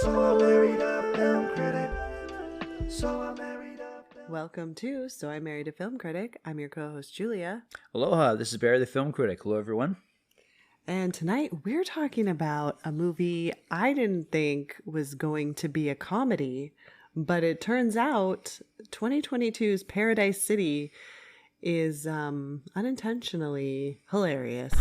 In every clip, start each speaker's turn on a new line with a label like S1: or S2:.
S1: So I married a film critic.
S2: Welcome to So I Married a Film Critic. I'm your co-host, Julia.
S3: Aloha, this is Barry the Film Critic. Hello, everyone.
S2: And tonight we're talking about a movie I didn't think was going to be a comedy, but it turns out 2022's Paradise City is unintentionally hilarious.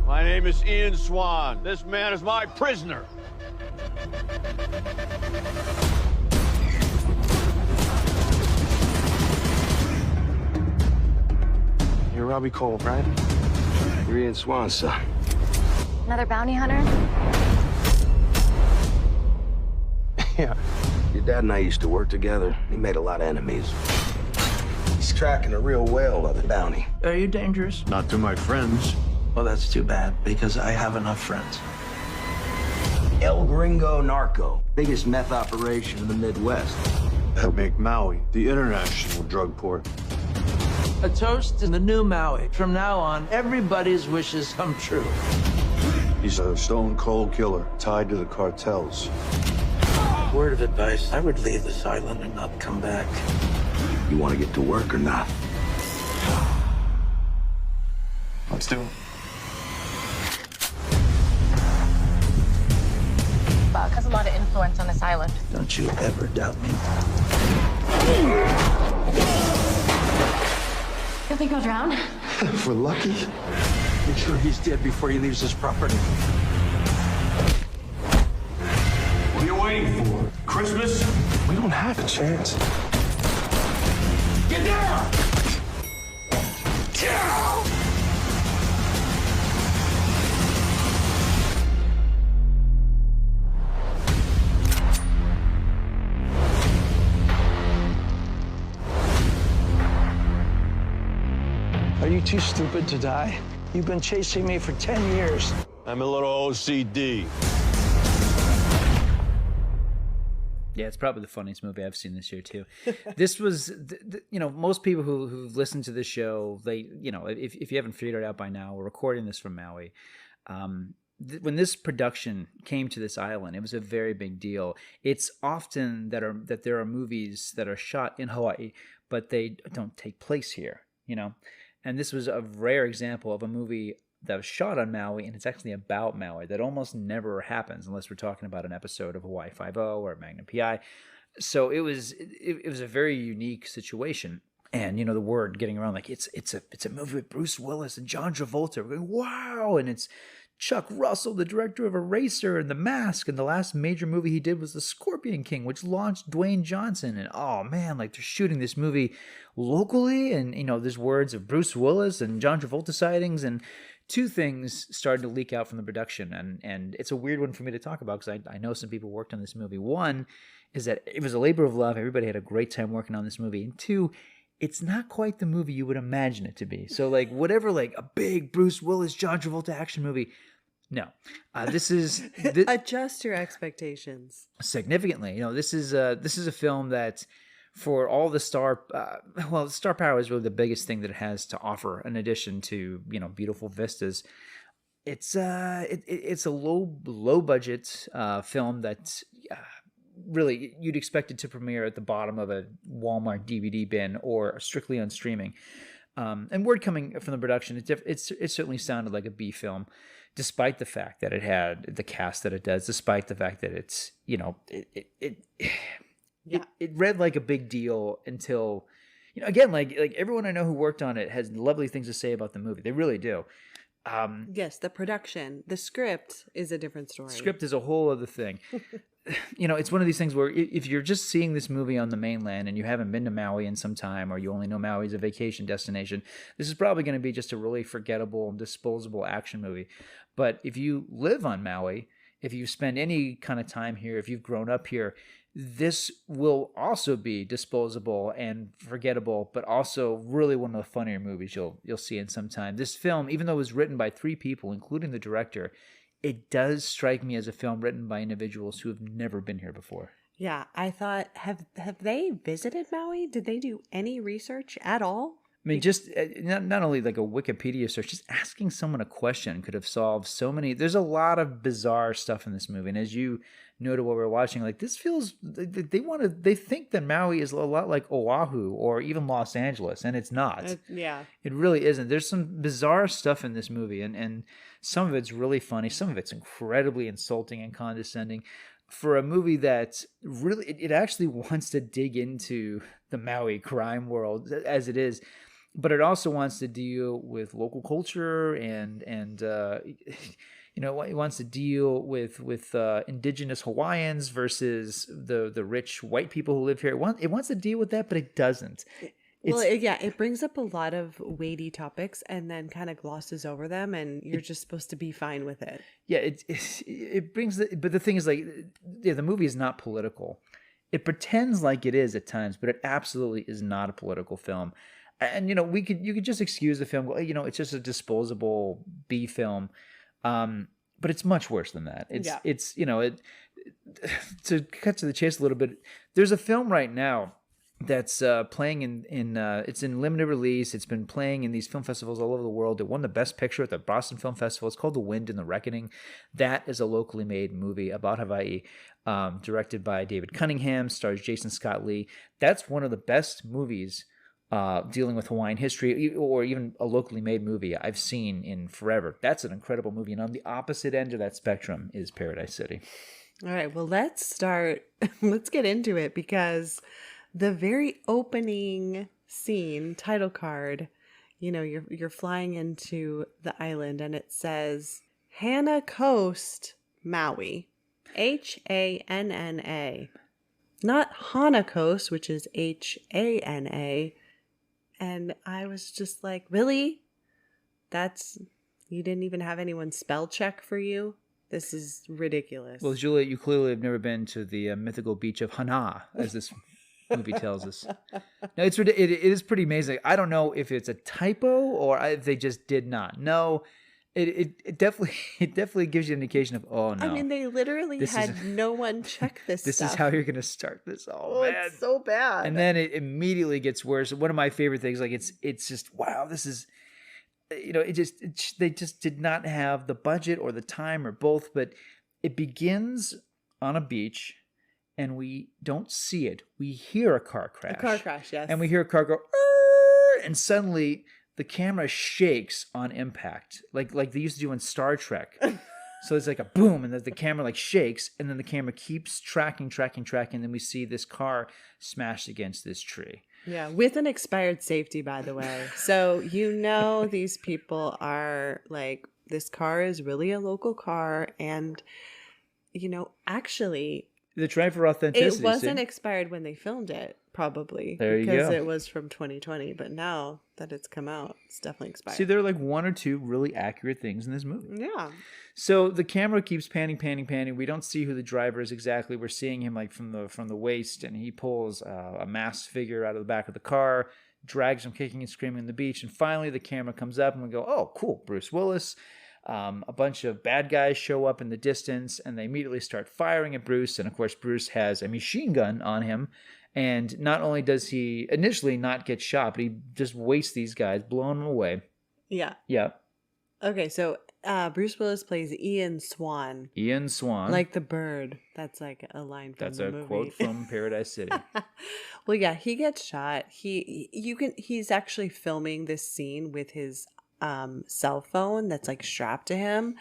S4: My name is Ian Swan. This man is my prisoner.
S5: You're Robbie Cole, right? You're Ian Swan's son.
S6: Another bounty hunter?
S5: Yeah. Your dad and I used to work together. He made a lot of enemies. He's tracking a real whale of a bounty.
S7: Are you dangerous?
S4: Not to my friends.
S7: Well, that's too bad, because I have enough friends.
S5: El Gringo Narco. Biggest meth operation in the Midwest.
S4: That make Maui the international drug port.
S7: A toast to the new Maui. From now on, everybody's wishes come true.
S4: He's a stone cold killer tied to the cartels.
S7: Word of advice, I would leave this island and not come back.
S5: You want to get to work or not?
S8: Let's do it.
S6: Buck has a lot of influence on this island.
S7: Don't you ever doubt me.
S6: You think I'll drown?
S5: If we're lucky.
S7: Make sure he's dead before he leaves this property.
S4: What are you waiting for? Christmas?
S5: We don't have a chance.
S4: Get down!
S7: Are you too stupid to die? You've been chasing me for 10 years.
S4: I'm a little OCD.
S3: Yeah, it's probably the funniest movie I've seen this year, too. This was, most people who've listened to this show, they, if you haven't figured it out by now, we're recording this from Maui. When this production came to this island, it was a very big deal. It's often that there are movies that are shot in Hawaii, but they don't take place here, And this was a rare example of a movie that was shot on Maui, and it's actually about Maui. That almost never happens unless we're talking about an episode of Hawaii Five-0 or Magnum P.I. So it was a very unique situation. And, the word getting around, like, it's a movie with Bruce Willis and John Travolta. We're going, wow! And it's Chuck Russell, the director of Eraser and The Mask, and the last major movie he did was The Scorpion King, which launched Dwayne Johnson. And oh man, like they're shooting this movie locally, and there's words of Bruce Willis and John Travolta sightings, and two things started to leak out from the production, and it's a weird one for me to talk about because I know some people worked on this movie. One is that it was a labor of love; everybody had a great time working on this movie, and two, it's not quite the movie you would imagine it to be. So like whatever, like a big Bruce Willis, John Travolta action movie. No, this is
S2: Adjust your expectations
S3: significantly. This is a film that, for all the star power is really the biggest thing that it has to offer. In addition to beautiful vistas, it's a low budget film that really you'd expect it to premiere at the bottom of a Walmart DVD bin or strictly on streaming. And word coming from the production, it certainly sounded like a B film, despite the fact that it had the cast that it does, despite the fact that it's it read like a big deal until again like everyone I know who worked on it has lovely things to say about the movie. They really do.
S2: Yes, the production, the script is a different story.
S3: Script is a whole other thing. It's one of these things where if you're just seeing this movie on the mainland and you haven't been to Maui in some time, or you only know Maui as a vacation destination, this is probably going to be just a really forgettable and disposable action movie. But if you live on Maui, if you spend any kind of time here, if you've grown up here, this will also be disposable and forgettable, but also really one of the funnier movies you'll see in some time. This film, even though it was written by 3 people, including the director, it does strike me as a film written by individuals who have never been here before.
S2: Yeah, I thought, have they visited Maui? Did they do any research at all?
S3: I mean, just not only like a Wikipedia search, just asking someone a question could have solved so many. There's a lot of bizarre stuff in this movie, and as you noted while we were watching, like this feels they think that Maui is a lot like Oahu or even Los Angeles, and it's not.
S2: Yeah.
S3: It really isn't. There's some bizarre stuff in this movie, and some of it's really funny. Some of it's incredibly insulting and condescending. For a movie that really, it actually wants to dig into the Maui crime world as it is, but it also wants to deal with local culture and you know, it wants to deal with indigenous Hawaiians versus the rich white people who live here. It wants to deal with that, but it doesn't.
S2: It brings up a lot of weighty topics and then kind of glosses over them, and you're just supposed to be fine with it.
S3: Yeah, it brings but the thing is, like, yeah, the movie is not political. It pretends like it is at times, but it absolutely is not a political film. And you know, you could just excuse the film. You know, it's just a disposable B film, but it's much worse than that. It's you know, to cut to the chase a little bit. There's a film right now that's playing in it's in limited release. It's been playing in these film festivals all over the world. It won the Best Picture at the Boston Film Festival. It's called The Wind and the Reckoning. That is a locally made movie about Hawaii, directed by David Cunningham, stars Jason Scott Lee. That's one of the best movies dealing with Hawaiian history, or even a locally made movie I've seen in forever. That's an incredible movie. And on the opposite end of that spectrum is Paradise City.
S2: All right, well, let's get into it, because the very opening scene, title card, you know, you're flying into the island and it says Hana Coast, Maui. Hanna. Not Hana Coast, which is Hana. And I was just like, really? You didn't even have anyone spell check for you? This is ridiculous.
S3: Well, Juliet, you clearly have never been to the mythical beach of Hana, as this movie tells us. No, it is pretty amazing. I don't know if it's a typo or if they just did not. No, it definitely gives you an indication of, oh no.
S2: I mean, they literally no one check this
S3: This
S2: stuff.
S3: is how you're going to start this. Oh man,
S2: it's so bad.
S3: And then it immediately gets worse. One of my favorite things, like it's just, wow, this is, you know, they just did not have the budget or the time or both, but it begins on a beach. And we don't see it. We hear a car crash.
S2: A car crash, yes.
S3: And we hear a car go, "Arr!" And suddenly the camera shakes on impact, like they used to do in Star Trek. So it's like a boom, and the camera like shakes, and then the camera keeps tracking, and then we see this car smashed against this tree.
S2: Yeah, with an expired safety, by the way. So you know these people are like, this car is really a local car, and you know, actually,
S3: they're trying for authenticity.
S2: It wasn't expired when they filmed it, probably.
S3: There you go.
S2: Because it was from 2020. But now that it's come out, it's definitely expired.
S3: See, there are like one or two really accurate things in this movie.
S2: Yeah.
S3: So the camera keeps panning. We don't see who the driver is exactly. We're seeing him like from the waist, and he pulls a masked figure out of the back of the car, drags him kicking and screaming on the beach. And finally the camera comes up and we go, oh, cool, Bruce Willis. A bunch of bad guys show up in the distance, and they immediately start firing at Bruce. And of course, Bruce has a machine gun on him. And not only does he initially not get shot, but he just wastes these guys, blowing them away.
S2: Yeah.
S3: Yeah.
S2: Okay, so Bruce Willis plays Ian Swan.
S3: Ian Swan.
S2: Like the bird. That's like a line from the movie.
S3: That's a quote from Paradise City.
S2: Well, yeah, he gets shot. He's actually filming this scene with his cell phone that's like strapped to him,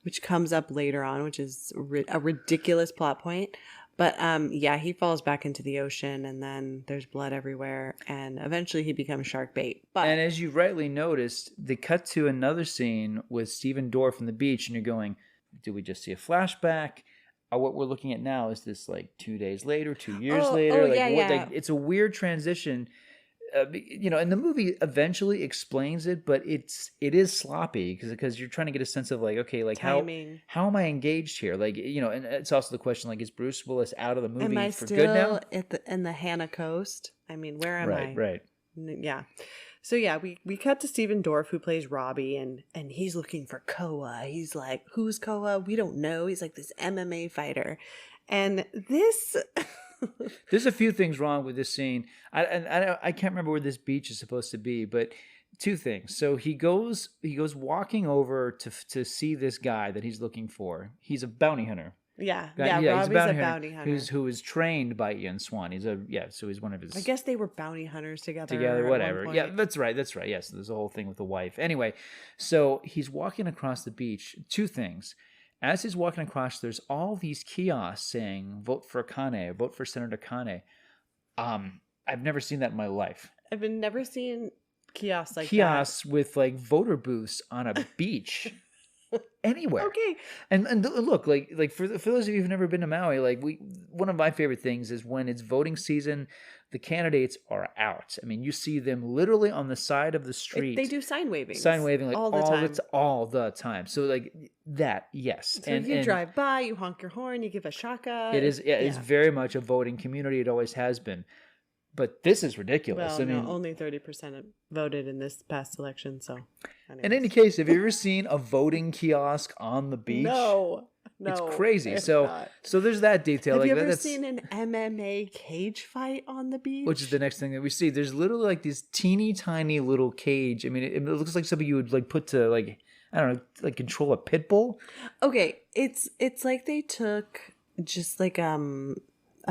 S2: which comes up later on, which is a ridiculous plot point. But yeah, he falls back into the ocean, and then there's blood everywhere, and eventually he becomes shark bait.
S3: And as you rightly noticed, they cut to another scene with Stephen Dorff on the beach, and you're going, did we just see a flashback? What we're looking at now is this like 2 days later, 2 years later. Like, it's a weird transition. You know, and the movie eventually explains it, but it is sloppy because you're trying to get a sense of like, okay, like
S2: timing.
S3: How am I engaged here? Like, you know, and it's also the question, like, is Bruce Willis out of the movie
S2: am I
S3: for
S2: still
S3: good now?
S2: in the Hana Coast? I mean, where am I?
S3: Right.
S2: Yeah. So yeah, we cut to Stephen Dorff, who plays Robbie, and he's looking for Koa. He's like, who's Koa? We don't know. He's like this MMA fighter, and this
S3: There's a few things wrong with this scene. I can't remember where this beach is supposed to be, but two things. So he goes walking over to see this guy that he's looking for. He's a bounty hunter.
S2: Yeah,
S3: He's
S2: Robbie's a bounty hunter.
S3: who is trained by Ian Swan. So he's one of his.
S2: I guess they were bounty hunters together.
S3: Together,
S2: at
S3: whatever.
S2: one
S3: Yeah,
S2: point.
S3: that's right. Yes, there's a whole thing with the wife. Anyway, so he's walking across the beach. Two things. As he's walking across, there's all these kiosks saying "Vote for Kane," "Vote for Senator Kane." I've never seen that in my life.
S2: I've never seen kiosks like
S3: Kiosks with like voter booths on a beach. Anywhere.
S2: Okay.
S3: And look, like for those of you who've never been to Maui, like one of my favorite things is when it's voting season, the candidates are out. I mean, you see them literally on the side of the street.
S2: They do sign waving.
S3: Like
S2: all the time.
S3: all the time. So like that, yes.
S2: So you drive by, you honk your horn, you give a shaka.
S3: It is. Yeah, it's very much a voting community. It always has been. But this is ridiculous.
S2: Well,
S3: I mean,
S2: only 30% voted in this past election. So,
S3: in any case, have you ever seen a voting kiosk on the beach?
S2: No,
S3: It's crazy.
S2: I have
S3: So
S2: not.
S3: there's that detail.
S2: Have
S3: like
S2: you ever
S3: that's,
S2: seen an MMA cage fight on the beach?
S3: which is the next thing that we see. There's literally like this teeny tiny little cage. I mean, it looks like something you would like put to like, I don't know, like control a pit bull.
S2: Okay, it's like they took just like a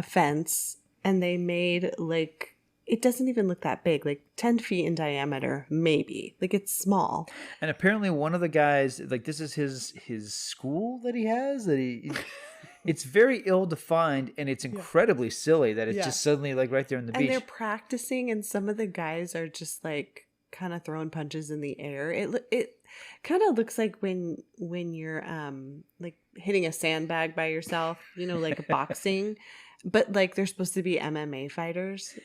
S2: fence and they made like, it doesn't even look that big, like 10 feet in diameter, maybe. Like it's small.
S3: And apparently one of the guys, like this is his school that he has, that he it's very ill defined and it's incredibly silly that it's just suddenly like right there on the beach.
S2: And they're practicing and some of the guys are just like kind of throwing punches in the air. It kind of looks like when you're like hitting a sandbag by yourself, like boxing, but like they're supposed to be MMA fighters.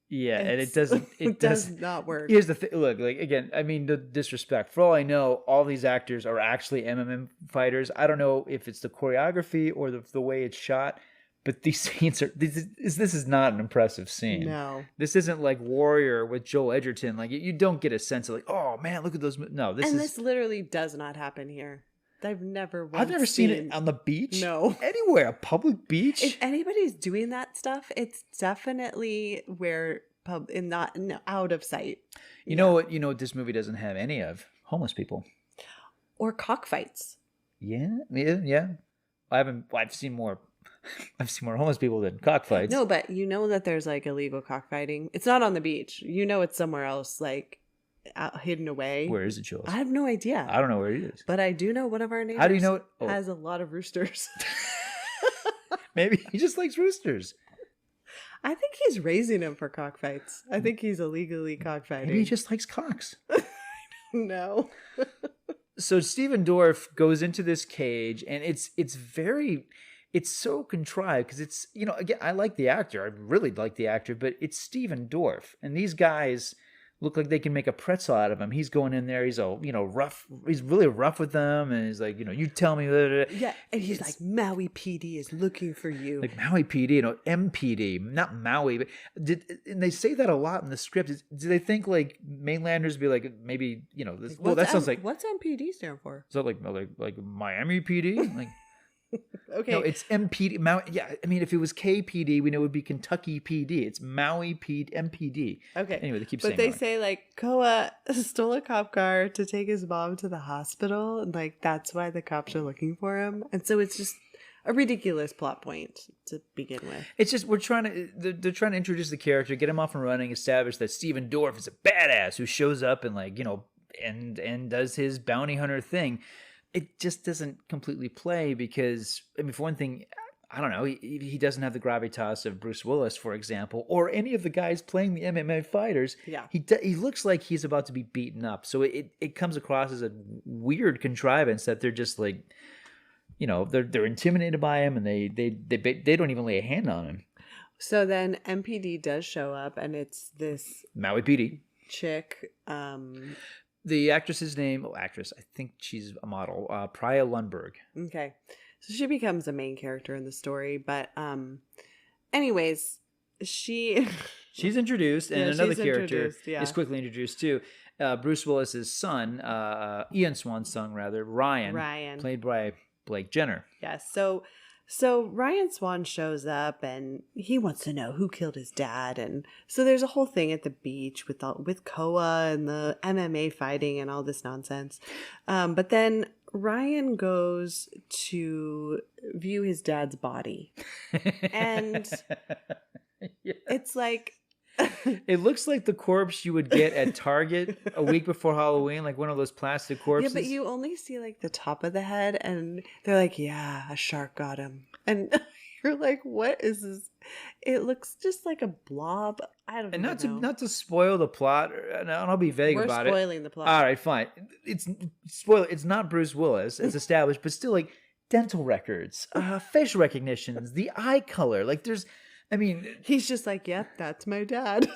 S3: Yeah, and it doesn't. It
S2: does not work.
S3: Here's the thing. Look, like again, I mean, no disrespect. For all I know, all these actors are actually MMA fighters. I don't know if it's the choreography or the way it's shot, but these scenes are. This is not an impressive scene.
S2: No,
S3: this isn't like Warrior with Joel Edgerton. Like you don't get a sense of like, oh man, look at those. No,
S2: this literally does not happen here. I've never
S3: seen it on the beach.
S2: No.
S3: Anywhere, a public beach.
S2: If anybody's doing that stuff, it's definitely where out of sight.
S3: You know what this movie doesn't have any of? Homeless people.
S2: Or cockfights.
S3: Yeah. I've seen more homeless people than cockfights.
S2: No, but you know that there's like illegal cockfighting. It's not on the beach. It's somewhere else, like out, hidden away.
S3: Where is it, Jules?
S2: I have no idea.
S3: I don't know where it is.
S2: But I do know one of our neighbors.
S3: How do you know it? Oh.
S2: Has a lot of roosters.
S3: Maybe he just likes roosters.
S2: I think he's raising them for cockfights. I think he's illegally cockfighting.
S3: Maybe he just likes cocks.
S2: No.
S3: So Stephen Dorff goes into this cage, and it's so contrived because it's again, I like the actor. I really like the actor, but it's Stephen Dorff, and these guys look like they can make a pretzel out of him. He's going in there. He's all rough. He's really rough with them, and he's like, you tell me. Blah, blah, blah.
S2: Yeah, and he's like, Maui PD is looking for you.
S3: Like Maui PD, MPD, not Maui. But and they say that a lot in the script. Do they think like mainlanders be like maybe this? Well, that sounds like
S2: what's MPD stand for?
S3: Is that like Miami PD? Like.
S2: Okay.
S3: No, it's MPD. Maui. Yeah, I mean, if it was KPD, we know it would be Kentucky PD. It's Maui MPD.
S2: Okay.
S3: Anyway, they keep saying.
S2: But they
S3: Maui.
S2: say like Koa stole a cop car to take his mom to the hospital, and like that's why the cops are looking for him. And so it's just a ridiculous plot point to begin with.
S3: It's just they're trying to introduce the character, get him off and running, establish that Stephen Dorff is a badass who shows up and like and does his bounty hunter thing. It just doesn't completely play because, I mean, for one thing, I don't know, he doesn't have the gravitas of Bruce Willis, for example, or any of the guys playing the MMA fighters.
S2: Yeah.
S3: He looks like he's about to be beaten up. So it comes across as a weird contrivance that they're just like, they're intimidated by him and they don't even lay a hand on him.
S2: So then MPD does show up and it's this
S3: Maui PD.
S2: chick.
S3: The actress's name, I think she's a model, Priya Lundberg.
S2: Okay. So she becomes a main character in the story. But anyways, she's
S3: introduced, and another character
S2: yeah.
S3: is quickly introduced too. Bruce Willis's son, Ian Swan's son, rather, Ryan, played by Blake Jenner.
S2: Yes. So So Ryan Swan shows up and he wants to know who killed his dad. And so there's a whole thing at the beach with Koa and the MMA fighting and all this nonsense. But then Ryan goes to view his dad's body. And it's like...
S3: It looks like the corpse you would get at Target a week before Halloween, like one of those plastic corpses.
S2: Yeah, but you only see like the top of the head, and they're like, yeah, a shark got him. And you're like, what is this? It looks just like a blob. I don't know.
S3: And not to spoil the plot, and I'll be vague about it.
S2: We're spoiling the plot.
S3: All right, fine. It's not Bruce Willis, it's established, but still, like, dental records, facial recognitions, the eye color. Like,
S2: he's just like, yep, that's my dad.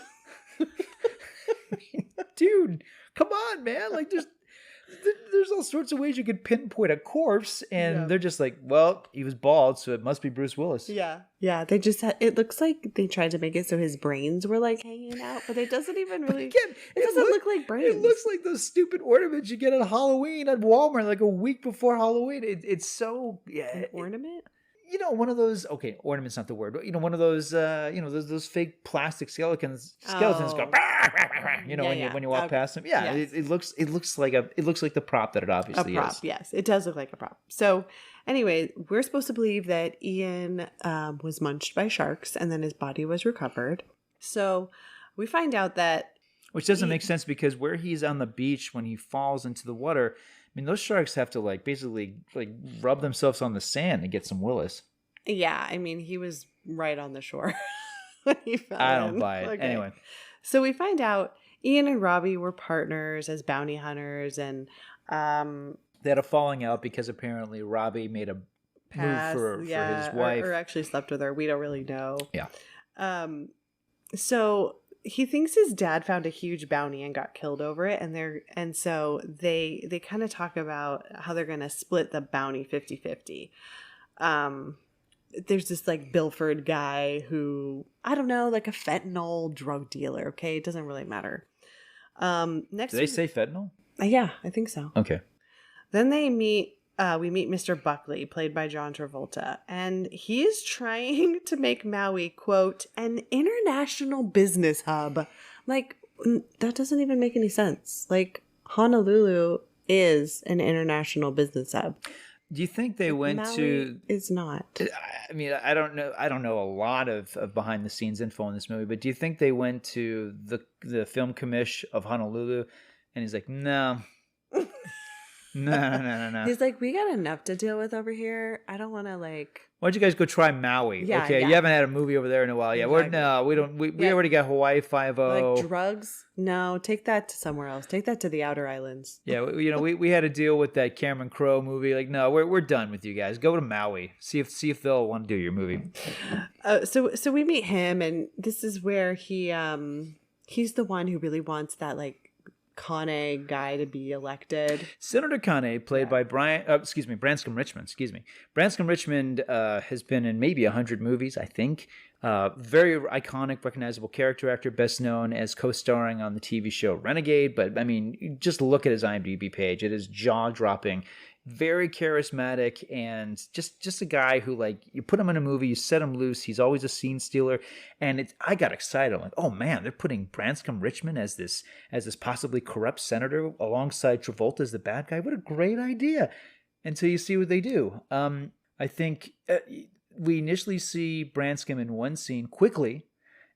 S3: Dude, come on, man. Like, there's all sorts of ways you could pinpoint a corpse, and they're just like, well, he was bald, so it must be Bruce Willis.
S2: Yeah. They just it looks like they tried to make it so his brains were like hanging out, but it doesn't even really.
S3: Again,
S2: it doesn't look like brains.
S3: It looks like those stupid ornaments you get at Halloween at Walmart, like a week before Halloween. It's so
S2: An ornament.
S3: One of those. Okay, ornament's not the word. But, one of those. Those fake plastic skeletons go. When you walk past them. Yeah, yes. It looks like the prop that it obviously is.
S2: A prop. Yes, it does look like a prop. So anyway, we're supposed to believe that Ian was munched by sharks and then his body was recovered. So we find out that,
S3: which doesn't make sense because where he's on the beach when he falls into the water. I mean, those sharks have to basically rub themselves on the sand to get some Willis.
S2: Yeah, I mean, he was right on the shore when he fell
S3: I don't buy it. Okay. Anyway.
S2: So we find out Ian and Robbie were partners as bounty hunters, and
S3: they had a falling out because apparently Robbie made a move for his wife.
S2: Or actually slept with her. We don't really know.
S3: Yeah.
S2: So he thinks his dad found a huge bounty and got killed over it, and so they kind of talk about how they're going to split the bounty 50-50. There's this Bilford guy who, I don't know, like a fentanyl drug dealer. Okay, it doesn't really matter. Next,
S3: did they say fentanyl?
S2: Yeah, I think so.
S3: Okay.
S2: Then we meet Mr. Buckley, played by John Travolta, and he is trying to make Maui, quote, an international business hub. Like, that doesn't even make any sense. Like, Honolulu is an international business hub.
S3: Do you think they went
S2: Maui
S3: to?
S2: Is not.
S3: I mean, I don't know. I don't know a lot of behind the scenes info in this movie, but do you think they went to the film commish of Honolulu, and he's like, no. No.
S2: He's like, we got enough to deal with over here. I don't want to
S3: Why don't you guys go try Maui?
S2: Yeah,
S3: okay,
S2: yeah.
S3: You haven't had a movie over there in a while. Yeah,
S2: Exactly.
S3: we don't. We already got Hawaii 5-0.
S2: Like drugs? No, take that to somewhere else. Take that to the outer islands.
S3: Yeah, we had to deal with that Cameron Crowe movie. Like, no, we're done with you guys. Go to Maui. See if they'll want to do your movie.
S2: So we meet him, and this is where he's the one who really wants that Kane guy to be elected.
S3: Senator Kane, played by Branscombe Richmond. Branscombe Richmond has been in maybe 100 movies, I think. Very iconic, recognizable character actor, best known as co-starring on the TV show Renegade. But I mean, just look at his IMDb page; it is jaw-dropping. Very charismatic, and just a guy who, you put him in a movie, you set him loose. He's always a scene stealer, and I got excited. I'm like, oh man, they're putting Branscombe Richmond as this possibly corrupt senator alongside Travolta as the bad guy. What a great idea! Until you see what they do. I think we initially see Branscombe in one scene quickly,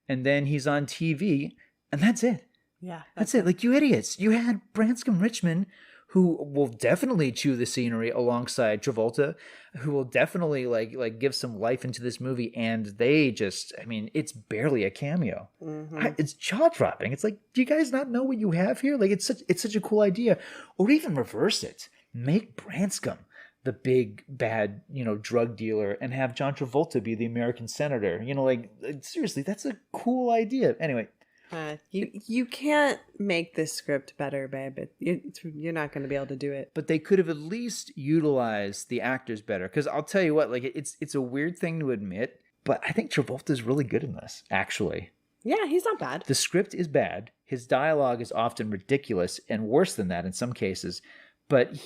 S3: and then he's on TV, and that's it.
S2: Yeah,
S3: that's it. Like, you idiots, you had Branscombe Richmond, who will definitely chew the scenery alongside Travolta, who will definitely give some life into this movie, and they it's barely a cameo. Mm-hmm. It's jaw-dropping. It's like, do you guys not know what you have here? Like, it's such a cool idea. Or even reverse it. Make Branscombe the big bad, drug dealer, and have John Travolta be the American senator. Seriously, that's a cool idea. Anyway.
S2: You can't make this script better, babe. You're not going to be able to do it.
S3: But they could have at least utilized the actors better. Because I'll tell you what, it's a weird thing to admit, but I think Travolta's really good in this, actually.
S2: Yeah, he's not bad.
S3: The script is bad. His dialogue is often ridiculous and worse than that in some cases. But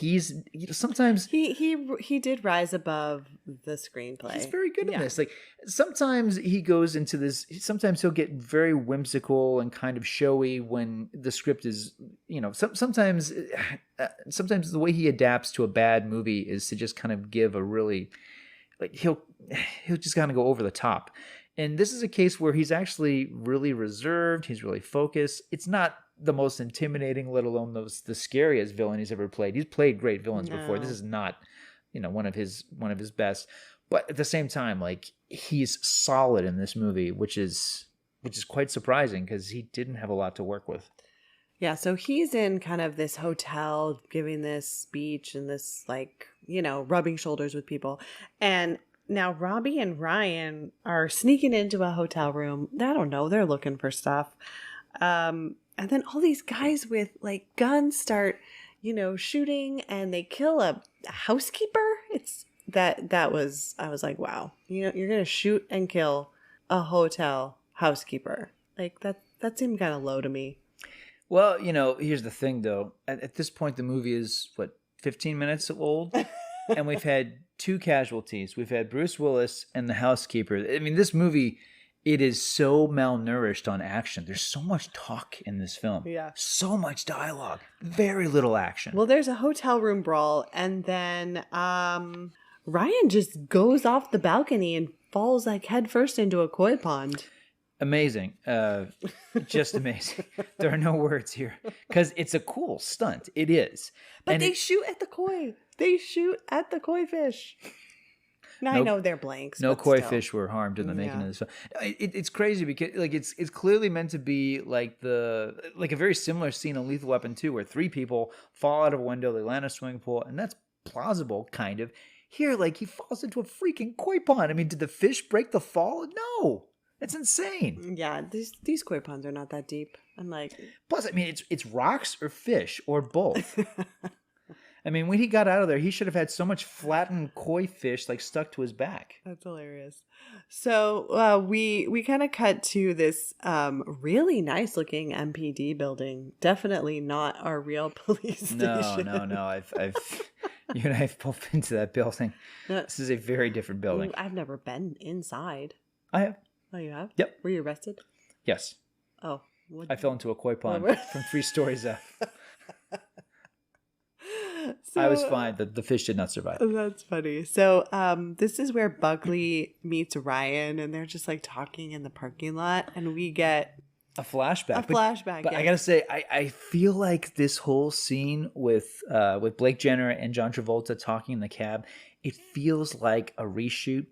S3: sometimes
S2: he did rise above the screenplay.
S3: he's very good in this. Like sometimes he goes into this. Sometimes he'll get very whimsical and kind of showy when the script is, sometimes the way he adapts to a bad movie is to just kind of give a really, like he'll just kind of go over the top. And this is a case where he's actually really reserved. He's really focused. It's not the most intimidating, let alone the scariest villain he's ever played. He's played great villains before. This is not, one of his best. But at the same time, like he's solid in this movie, which is quite surprising because he didn't have a lot to work with.
S2: Yeah, so he's in kind of this hotel giving this speech and this rubbing shoulders with people. And now Robbie and Ryan are sneaking into a hotel room. I don't know, they're looking for stuff. And then all these guys with guns start, shooting, and they kill a housekeeper. I was like, wow, you're going to shoot and kill a hotel housekeeper. Like that seemed kind of low to me.
S3: Well, here's the thing though. At this point, the movie is 15 minutes old, and we've had 2 casualties. We've had Bruce Willis and the housekeeper. I mean, this movie, it is so malnourished on action. There's so much talk in this film.
S2: Yeah.
S3: So much dialogue. Very little action.
S2: Well, there's a hotel room brawl, and then Ryan just goes off the balcony and falls headfirst into a koi pond.
S3: Amazing. Just amazing. There are no words here. Because it's a cool stunt. It is.
S2: But they shoot at the koi. They shoot at the koi fish. Now, I know they're blanks.
S3: No
S2: but
S3: koi
S2: still.
S3: fish were harmed in the making of this film. It's crazy because it's clearly meant to be like a very similar scene in Lethal Weapon 2 where 3 people fall out of a window, they land in a swimming pool, and that's plausible, kind of. Here, he falls into a freaking koi pond. I mean, did the fish break the fall? No. That's insane.
S2: Yeah, these koi ponds are not that deep. I'm like...
S3: Plus, I mean, it's rocks or fish or both. I mean, when he got out of there, he should have had so much flattened koi fish stuck to his back.
S2: That's hilarious. So we kind of cut to this really nice looking MPD building. Definitely not our real police station.
S3: No. I've you and I have both been to that building. This is a very different building.
S2: I've never been inside.
S3: I have.
S2: Oh, you have?
S3: Yep.
S2: Were you arrested?
S3: Yes.
S2: Oh.
S3: I fell into a koi pond from 3 stories up.
S2: So,
S3: I was fine. The fish did not survive.
S2: That's funny. So this is where Buckley meets Ryan, and they're just talking in the parking lot, and we get
S3: a flashback.
S2: But
S3: I gotta say, I feel like this whole scene with Blake Jenner and John Travolta talking in the cab, it feels like a reshoot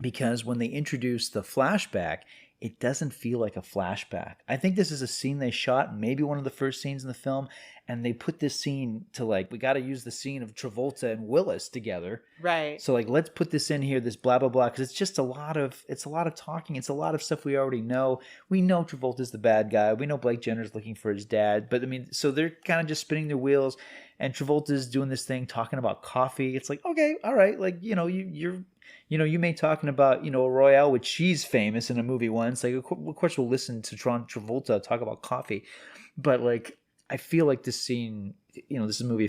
S3: because when they introduce the flashback, it doesn't feel like a flashback. I think this is a scene they shot, maybe one of the first scenes in the film, and they put this scene to we got to use the scene of Travolta and Willis together.
S2: Right.
S3: So let's put this in here, this blah, blah, blah, because it's just a lot of talking. It's a lot of stuff we already know. We know Travolta's the bad guy. We know Blake Jenner's looking for his dad. But I mean, so they're kind of just spinning their wheels, and Travolta's doing this thing, talking about coffee. It's okay, all right, you may talking about, a Royale, which she's famous in a movie once. Of course we'll listen to Travolta talk about coffee. But I feel like this scene, this is a movie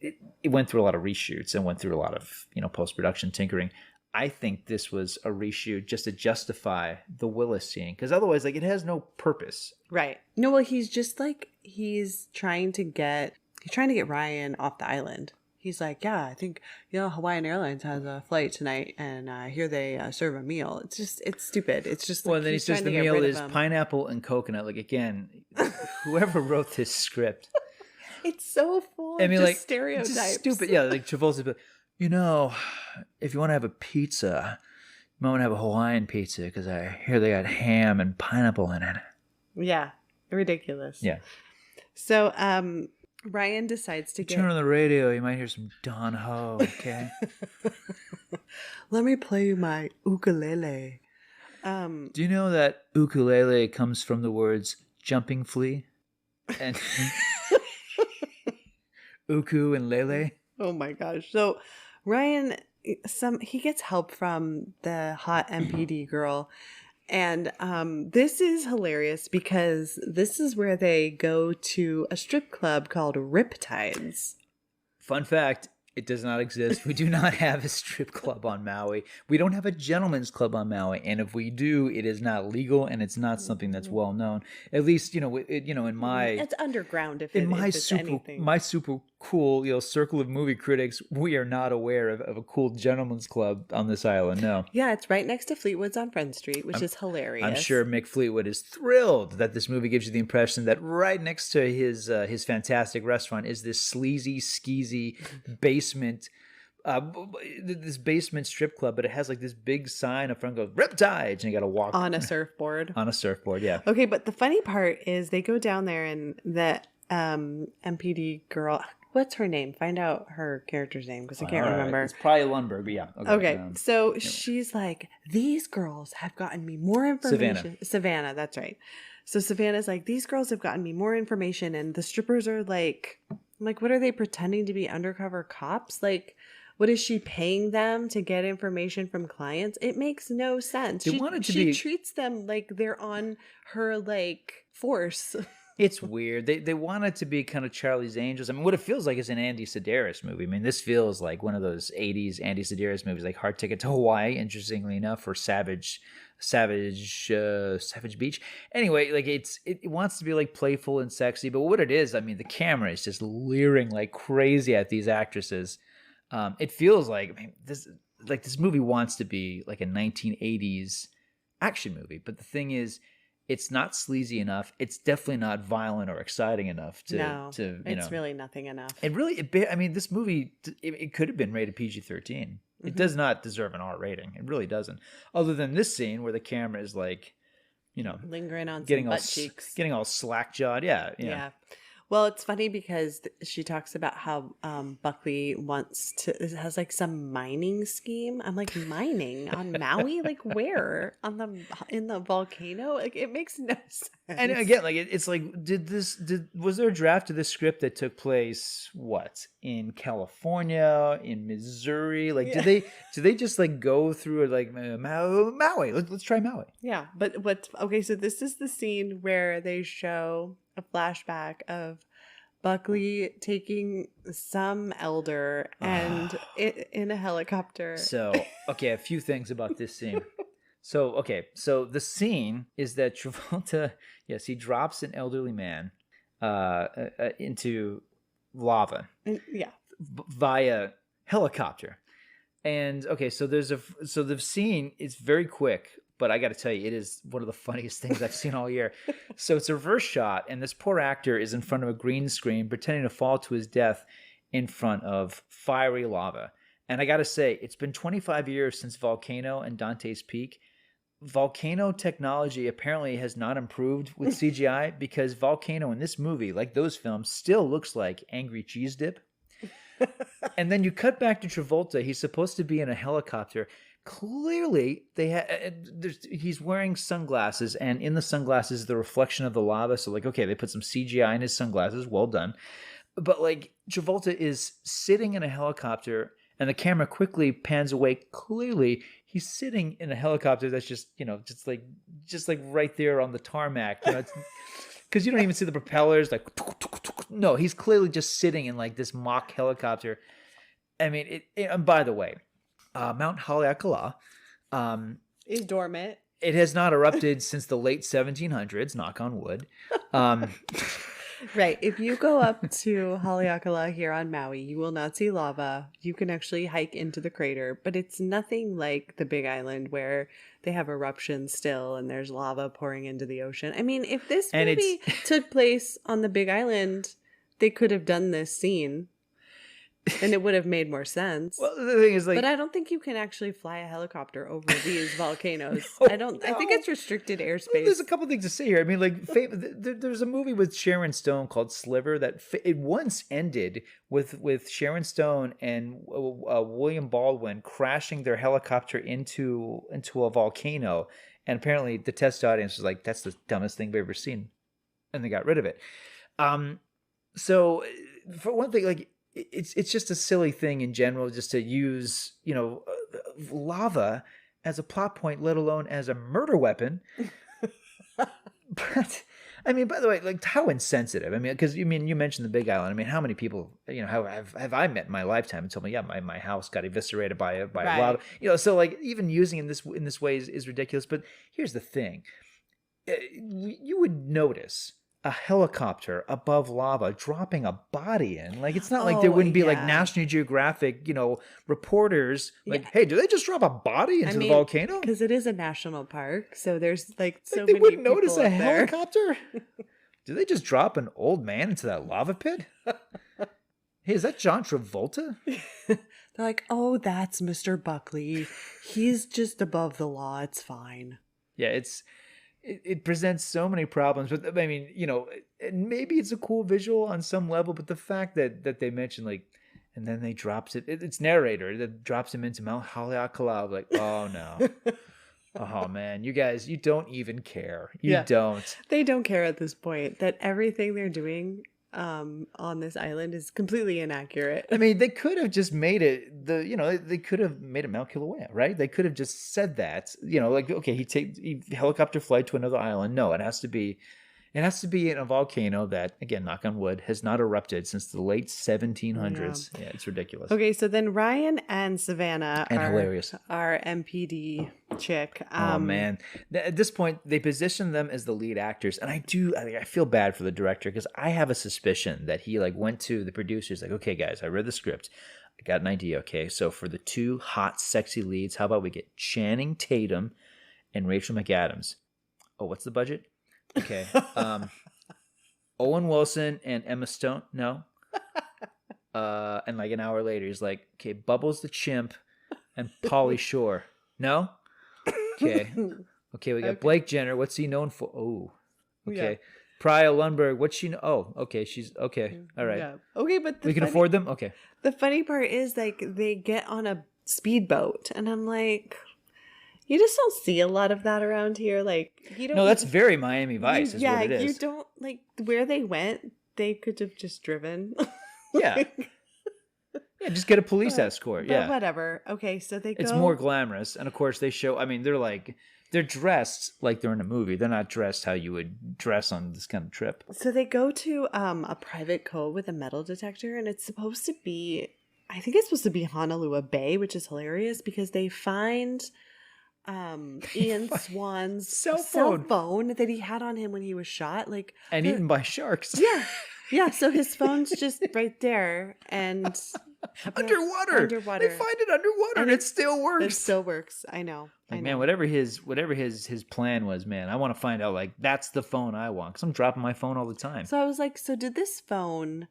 S3: it went through a lot of reshoots and went through a lot of, post-production tinkering. I think this was a reshoot just to justify the Willis scene. Because otherwise, it has no purpose.
S2: Right. No, well, he's just he's trying to get Ryan off the island. He's yeah, I think, Hawaiian Airlines has a flight tonight, and here they serve a meal. It's stupid. It's just
S3: well, then he says the meal is pineapple and coconut. Again, whoever wrote this script.
S2: It's so full of just stereotypes.
S3: Just stupid. Yeah, Travolta's, but, if you want to have a pizza, you might want to have a Hawaiian pizza because I hear they got ham and pineapple in it.
S2: Yeah, ridiculous.
S3: Yeah.
S2: So, Ryan decides to
S3: turn on the radio, you might hear some Don Ho, okay?
S2: Let me play you my ukulele.
S3: Do you know that ukulele comes from the words jumping flea? And uku and lele?
S2: Oh my gosh. So Ryan, he gets help from the hot MPD girl, And this is hilarious because this is where they go to a strip club called Riptides.
S3: Fun fact, it does not exist. We do not have a strip club on Maui. We don't have a gentleman's club on Maui. And if we do, it is not legal and it's not something that's well known. At least, in my...
S2: It's underground if
S3: in my
S2: it's
S3: super
S2: anything.
S3: my super cool circle of movie critics, we are not aware of a cool gentleman's club on this island. No.
S2: Yeah, it's right next to Fleetwood's on Friend Street, which is hilarious.
S3: I'm sure Mick Fleetwood is thrilled that this movie gives you the impression that right next to his fantastic restaurant is this sleazy, skeezy basement. This basement strip club, but it has like this big sign up front goes Riptides, and you got to walk
S2: on a surfboard.
S3: On a surfboard, yeah.
S2: Okay, but the funny part is they go down there and the MPD girl, what's her name? Find out her character's name because I can't remember.
S3: It's probably Lundberg, but yeah.
S2: Okay, so she's like, these girls have gotten me more information. Savannah, that's right. So Savannah's like, these girls have gotten me more information, and the strippers are like, I'm like, what are they pretending to be undercover cops? Like, what is she paying them to get information from clients? It makes no sense. She treats them like they're on her like force.
S3: It's weird. They want it to be kind of Charlie's Angels. I mean, what it feels like is an Andy Sedaris movie. I mean, this feels like one of those 80s Andy Sedaris movies, like Hard Ticket to Hawaii, interestingly enough, or Savage Beach. Anyway, like it wants to be like playful and sexy, but what it is, I mean, the camera is just leering like crazy at these actresses. It feels like this movie wants to be like a 1980s action movie, but the thing is, it's not sleazy enough. It's definitely not violent or exciting enough
S2: it's really nothing enough.
S3: This movie, it could have been rated PG-13. It does not deserve an R rating. It really doesn't. Other than this scene where the camera is like,
S2: lingering on
S3: getting
S2: some
S3: all
S2: butt cheeks,
S3: getting all slack-jawed. Yeah.
S2: Well, it's funny because she talks about how Buckley has like some mining scheme. I'm like, mining on Maui? Like where? In the volcano? Like it makes no sense.
S3: And again, like it's like, was there a draft of this script that took place in California, in Missouri? Like did they just like go through it like Maui? Let's try Maui.
S2: Yeah, but so this is the scene where they show a flashback of Buckley taking some elder and in a helicopter.
S3: So, okay, a few things about this scene. So the scene is that Travolta, yes, he drops an elderly man into lava.
S2: Yeah.
S3: Via helicopter. And okay, so the scene is very quick. But I got to tell you, it is one of the funniest things I've seen all year. So it's a reverse shot, and this poor actor is in front of a green screen pretending to fall to his death in front of fiery lava. And I got to say, it's been 25 years since Volcano and Dante's Peak. Volcano technology apparently has not improved with CGI because Volcano in this movie, like those films, still looks like angry cheese dip. And then you cut back to Travolta. He's supposed to be in a helicopter. Clearly, he's wearing sunglasses, and in the sunglasses is the reflection of the lava. So, like, okay, they put some CGI in his sunglasses. Well done. But, like, Travolta is sitting in a helicopter, and the camera quickly pans away. Clearly, he's sitting in a helicopter that's just like right there on the tarmac. Because you don't even see the propellers. Like, no, he's clearly just sitting in, like, this mock helicopter. I mean, and by the way, Mount Haleakala
S2: is dormant.
S3: It has not erupted since the late 1700s, knock on wood.
S2: Right. If you go up to Haleakala here on Maui, you will not see lava. You can actually hike into the crater, but it's nothing like the Big Island where they have eruptions still and there's lava pouring into the ocean. I mean, if this movie took place on the Big Island, they could have done this scene. And it would have made more sense.
S3: Well, the thing is, like,
S2: but I don't think you can actually fly a helicopter over these volcanoes.
S3: No.
S2: I think it's restricted airspace.
S3: Well, there's a couple things to say here. I mean, like, there's a movie with Sharon Stone called Sliver that it once ended with Sharon Stone and William Baldwin crashing their helicopter into a volcano, and apparently the test audience was like, "That's the dumbest thing we've ever seen," and they got rid of it. So for one thing, like. It's just a silly thing in general, just to use lava as a plot point, let alone as a murder weapon. But I mean, by the way, like how insensitive. I mean, because you mentioned the Big Island. I mean, how many people, have I met in my lifetime and told me, yeah, my house got eviscerated by a lava. So like even using in this way is ridiculous. But here's the thing: you would notice a helicopter above lava dropping a body in. Like it's not like there wouldn't be like National Geographic, reporters like, hey, do they just drop a body into the volcano?
S2: Because it is a national park, so there's like so
S3: they
S2: many
S3: wouldn't
S2: people
S3: notice a
S2: up there.
S3: helicopter. Do they just drop an old man into that lava pit? Hey, is that John Travolta?
S2: They're like, oh, that's Mr. Buckley. He's just above the law. It's fine.
S3: Yeah, it presents so many problems. But I mean, maybe it's a cool visual on some level, but the fact that they mention like, and then they drops it's narrator that drops him into Mount Haleakala. Like, oh no. Oh man, you guys, you don't even care. You don't.
S2: They don't care at this point that everything they're doing on this island is completely inaccurate.
S3: I mean, they could have just made it they could have made it Mount Kilauea, right? They could have just said that, like, okay, he helicopter flight to another island. No, it has to be in a volcano that, again, knock on wood, has not erupted since the late 1700s. Yeah, it's ridiculous.
S2: Okay, so then Ryan and Savannah
S3: and hilarious.
S2: Our MPD chick.
S3: Oh man, at this point they position them as the lead actors, and I feel bad for the director because I have a suspicion that he like went to the producers like, okay guys, I read the script, I got an idea. Okay, so for the two hot, sexy leads, how about we get Channing Tatum and Rachel McAdams? Oh, what's the budget? Okay, Owen Wilson and Emma Stone. No, and like an hour later, he's like, okay, Bubbles the chimp and Pauly Shore. No. Okay, we got Blake Jenner. What's he known for? Oh, okay. Yeah. Priya Lundberg. What's she? Oh, okay. She's okay. All right. Yeah.
S2: Okay, but
S3: we can afford them. Okay.
S2: The funny part is like they get on a speedboat, and I'm like, you just don't see a lot of that around here. Like you don't.
S3: No, that's very Miami Vice. Is what it is.
S2: You don't like where they went. They could have just driven.
S3: Yeah. Yeah, just get a police escort.
S2: But whatever. Okay, so they go.
S3: It's more glamorous, and of course they show. I mean, they're dressed like they're in a movie. They're not dressed how you would dress on this kind of trip.
S2: So they go to a private cove with a metal detector, and it's supposed to be. I think it's supposed to be Honolulu Bay, which is hilarious because they find Ian Swan's cell phone that he had on him when he was shot, like
S3: eaten by sharks.
S2: Yeah. So his phone's just right there, and
S3: underwater. They find it underwater, and it still works.
S2: It still works. I know.
S3: Man, whatever his plan was, man, I want to find out. Like that's the phone I want because I'm dropping my phone all the time.
S2: So I was like, so did this phone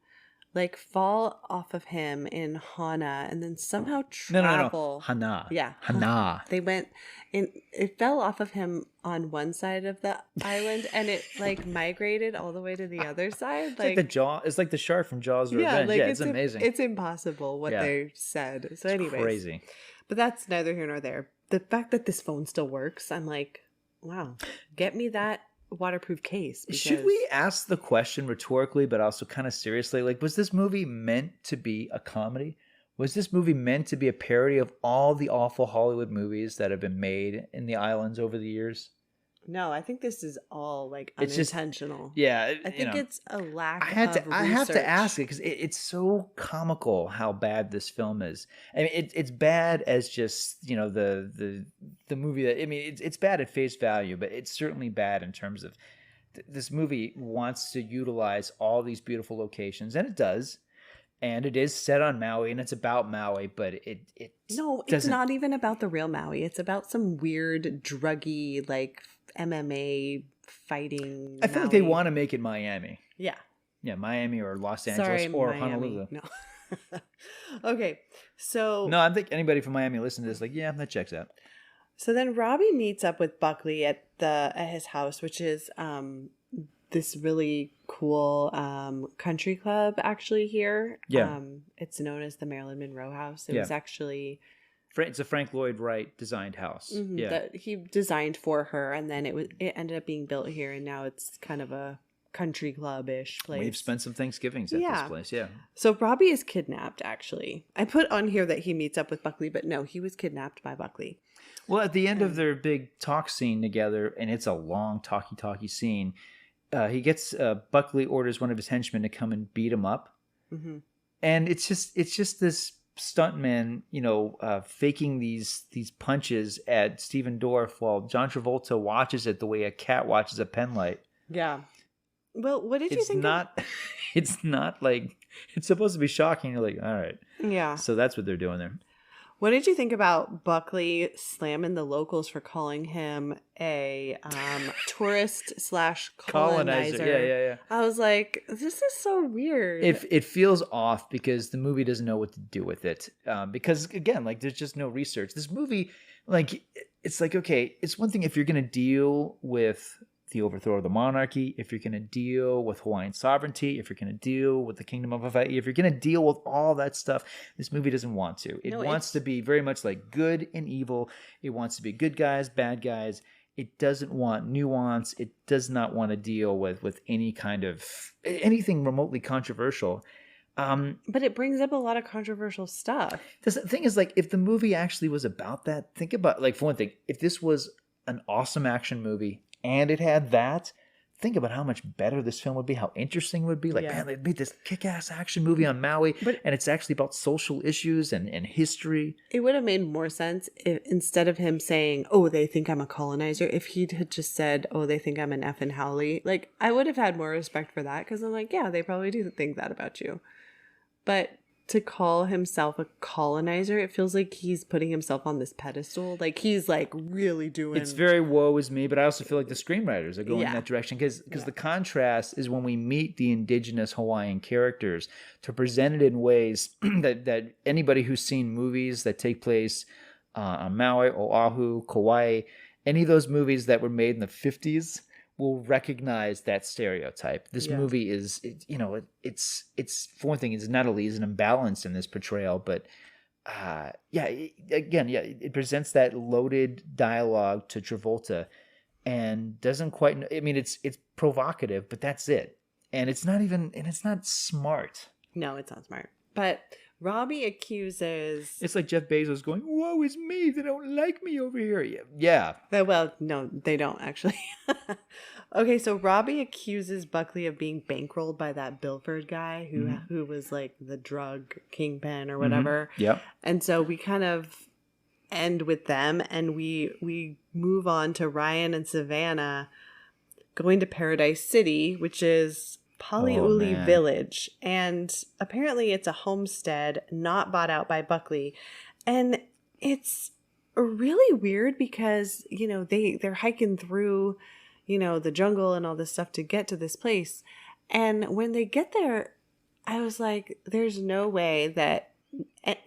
S2: like fall off of him in Hana and then somehow travel?
S3: No. Hana.
S2: Yeah.
S3: Hana.
S2: They went in, it fell off of him on one side of the island and it like migrated all the way to the other side.
S3: Like the jaw. It's like the shark from Jaws of Revenge.
S2: Like
S3: it's amazing.
S2: It's impossible what they said. So anyways.
S3: Crazy.
S2: But that's neither here nor there. The fact that this phone still works, I'm like, wow, get me that waterproof case.
S3: Should we ask the question rhetorically but also kind of seriously, like, was this movie meant to be a comedy? Was this movie meant to be a parody of all the awful Hollywood movies that have been made in the islands over the years?
S2: No, I think this is all like unintentional.
S3: I
S2: think it's a lack of research.
S3: I have to ask it because it's so comical how bad this film is. I mean, it's bad as just the movie that it's bad at face value, but it's certainly bad in terms of this movie wants to utilize all these beautiful locations, and it does. And it is set on Maui, and it's about Maui, but
S2: it's not even about the real Maui. It's about some weird druggy like MMA fighting.
S3: I feel like they want to make it Miami.
S2: Yeah,
S3: Miami or Los Angeles or
S2: Miami.
S3: Honolulu.
S2: No. Okay, so
S3: no, I think anybody from Miami listening to this, like, yeah, that checks out.
S2: So then Robbie meets up with Buckley at his house, which is this really cool country club actually here.
S3: Yeah.
S2: It's known as the Marilyn Monroe House. It was actually...
S3: It's a Frank Lloyd Wright designed house.
S2: Mm-hmm, that he designed for her, and then it ended up being built here, and now it's kind of a country club-ish place.
S3: We've spent some Thanksgivings at this place, yeah.
S2: So Robbie is kidnapped, actually. I put on here that he meets up with Buckley, but no, he was kidnapped by Buckley.
S3: Well, at the end of their big talk scene together, and it's a long talky scene, he gets Buckley orders one of his henchmen to come and beat him up, and it's just this stuntman, faking these punches at Steven Dorff while John Travolta watches it the way a cat watches a pen light.
S2: Yeah. Well, what did you think?
S3: It's not like it's supposed to be shocking. You're like, all right,
S2: yeah.
S3: So that's what they're doing there.
S2: What did you think about Buckley slamming the locals for calling him a tourist / colonizer?
S3: Yeah.
S2: I was like, this is so weird.
S3: It feels off because the movie doesn't know what to do with it. Because again, like there's just no research. This movie, like it's like, okay, it's one thing if you're gonna deal with the overthrow of the monarchy, if you're going to deal with Hawaiian sovereignty, if you're going to deal with the kingdom of Hawaii, if you're going to deal with all that stuff, this movie doesn't want to. It wants to be very much like good and evil. It wants to be good guys, bad guys. It doesn't want nuance. It does not want to deal with any kind of anything remotely controversial.
S2: But it brings up a lot of controversial stuff.
S3: The thing is, like, if the movie actually was about that, think about, like, for one thing, if this was an awesome action movie and it had that, think about how much better this film would be, how interesting it would be. Like, man, they made this kick-ass action movie on Maui, and it's actually about social issues and history.
S2: It would have made more sense if, instead of him saying, oh, they think I'm a colonizer, if he had just said, oh, they think I'm an effing Howley. Like, I would have had more respect for that, because I'm like, yeah, they probably do think that about you. But to call himself a colonizer, it feels like he's putting himself on this pedestal. Like he's like really doing.
S3: It's very woe is me, but I also feel like the screenwriters are going in that direction because the contrast is when we meet the indigenous Hawaiian characters to present it in ways that anybody who's seen movies that take place on Maui, Oahu, Kauai, any of those movies that were made in the 50s will recognize that stereotype. This movie is, it's for one thing, it's not only is an imbalance in this portrayal, but it presents that loaded dialogue to Travolta and doesn't quite, I mean, it's provocative, but that's it. And it's not smart.
S2: No, it's not smart. But Robbie accuses...
S3: It's like Jeff Bezos going, woe is me, they don't like me over here. Yeah.
S2: Well, no, they don't actually. Okay, so Robbie accuses Buckley of being bankrolled by that Bilford guy who was like the drug kingpin or whatever.
S3: Yep.
S2: And so we kind of end with them and we move on to Ryan and Savannah going to Paradise City, which is Paliuli Village, and apparently it's a homestead not bought out by Buckley, and it's really weird because they're hiking through the jungle and all this stuff to get to this place, and when they get there I was like, there's no way that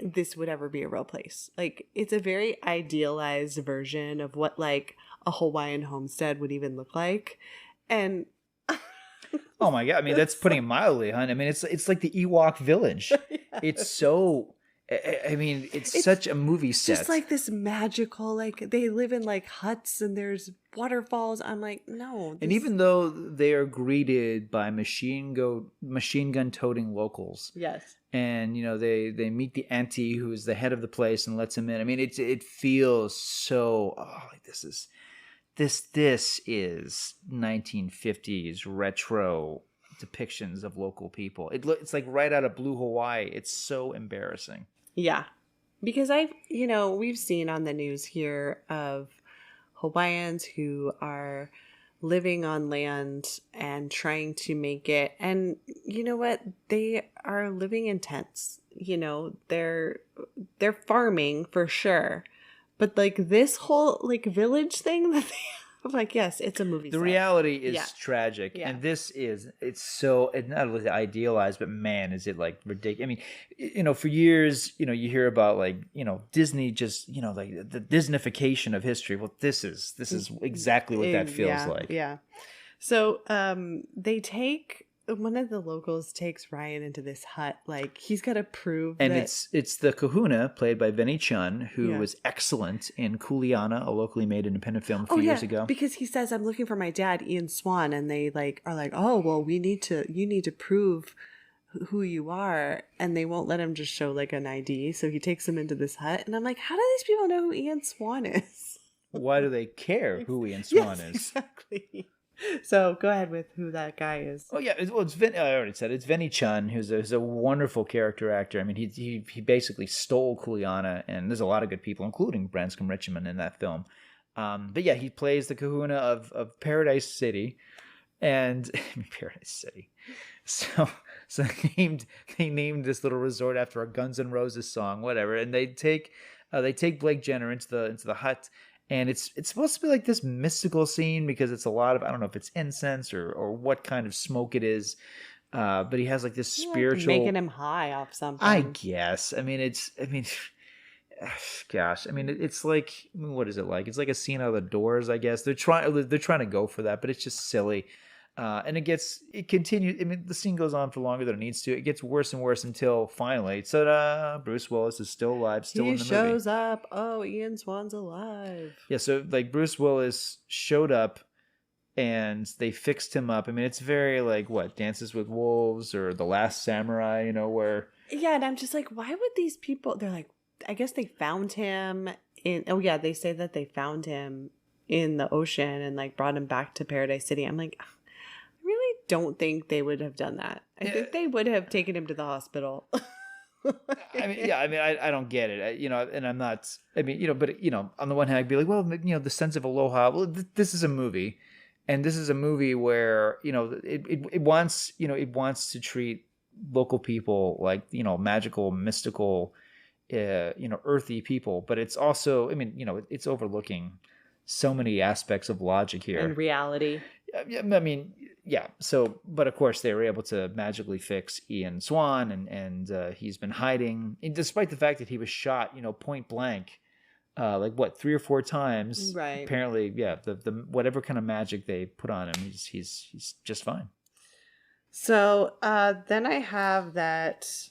S2: this would ever be a real place. Like, it's a very idealized version of what like a Hawaiian homestead would even look like, and
S3: oh my God. I mean, that's putting it mildly, hon. I mean, it's like the Ewok village. Yes. It's so, I mean, it's such a movie set.
S2: Just like this magical, like they live in like huts and there's waterfalls. I'm like, no.
S3: And even though they are greeted by machine gun toting locals.
S2: Yes. And,
S3: they meet the auntie who's the head of the place and lets him in. I mean, it feels so, like this is 1950s retro depictions of local people. It's like right out of Blue Hawaii. It's so embarrassing.
S2: Yeah. Because we've seen on the news here of Hawaiians who are living on land and trying to make it. And you know what? They are living in tents. They're farming for sure. But like this whole like village thing that they have, like, yes, it's a movie.
S3: The reality is tragic. Yeah. And it's not only idealized, but man, is it like ridiculous. I mean, for years, you hear about like, Disney just, like the Disneyfication of history. Well, this is exactly what that feels like.
S2: Yeah. So one of the locals takes Ryan into this hut. Like, he's got to prove
S3: and
S2: that...
S3: it's the kahuna, played by Benny Chun, who was excellent in Kuleana, a locally made independent film a few years ago.
S2: Because he says, I'm looking for my dad, Ian Swan. And they are like, oh, well, you need to prove who you are. And they won't let him just show like an ID. So he takes him into this hut. And I'm like, how do these people know who Ian Swan is?
S3: Why do they care who Ian Swan is?
S2: Exactly. So go ahead with who that guy is.
S3: Oh yeah, it's Vin. I already said it. It's Vinny Chun, who's a wonderful character actor. I mean, he basically stole Kuleana, and there's a lot of good people, including Branscombe Richmond in that film. But yeah, he plays the Kahuna of Paradise City, and Paradise City. So they named this little resort after a Guns N' Roses song, whatever. And they take Blake Jenner into the hut. And it's supposed to be like this mystical scene because it's a lot of, I don't know if it's incense or what kind of smoke it is. But he has like this spiritual,
S2: making him high off something.
S3: I guess. Gosh, it's like, what is it like? It's like a scene out of the Doors, I guess. They're trying to go for that, but it's just silly. And it continues. I mean, the scene goes on for longer than it needs to. It gets worse and worse until finally, ta-da, Bruce Willis is still alive, still in the movie.
S2: He shows up. Oh, Ian Swan's alive.
S3: Yeah, so like Bruce Willis showed up and they fixed him up. I mean, it's very like what, Dances with Wolves or The Last Samurai, where...
S2: Yeah, and I'm just like, why would these people... They're like, I guess they found him in... Oh, yeah, they say that they found him in the ocean and like brought him back to Paradise City. I'm like... really don't think they would have done that. I think they would have taken him to the hospital.
S3: I don't get it. And I'm not, but on the one hand, I'd be like, well, the sense of aloha, well, this is a movie. And this is a movie where, it wants to treat local people like, magical, mystical, earthy people. But it's also, it's overlooking so many aspects of logic here.
S2: And reality.
S3: Yeah. So, but of course they were able to magically fix Ian Swan and he's been hiding, and despite the fact that he was shot, point blank, like what, 3 or 4 times.
S2: Right.
S3: Apparently, yeah, the whatever kind of magic they put on him, he's just fine.
S2: So, then I have that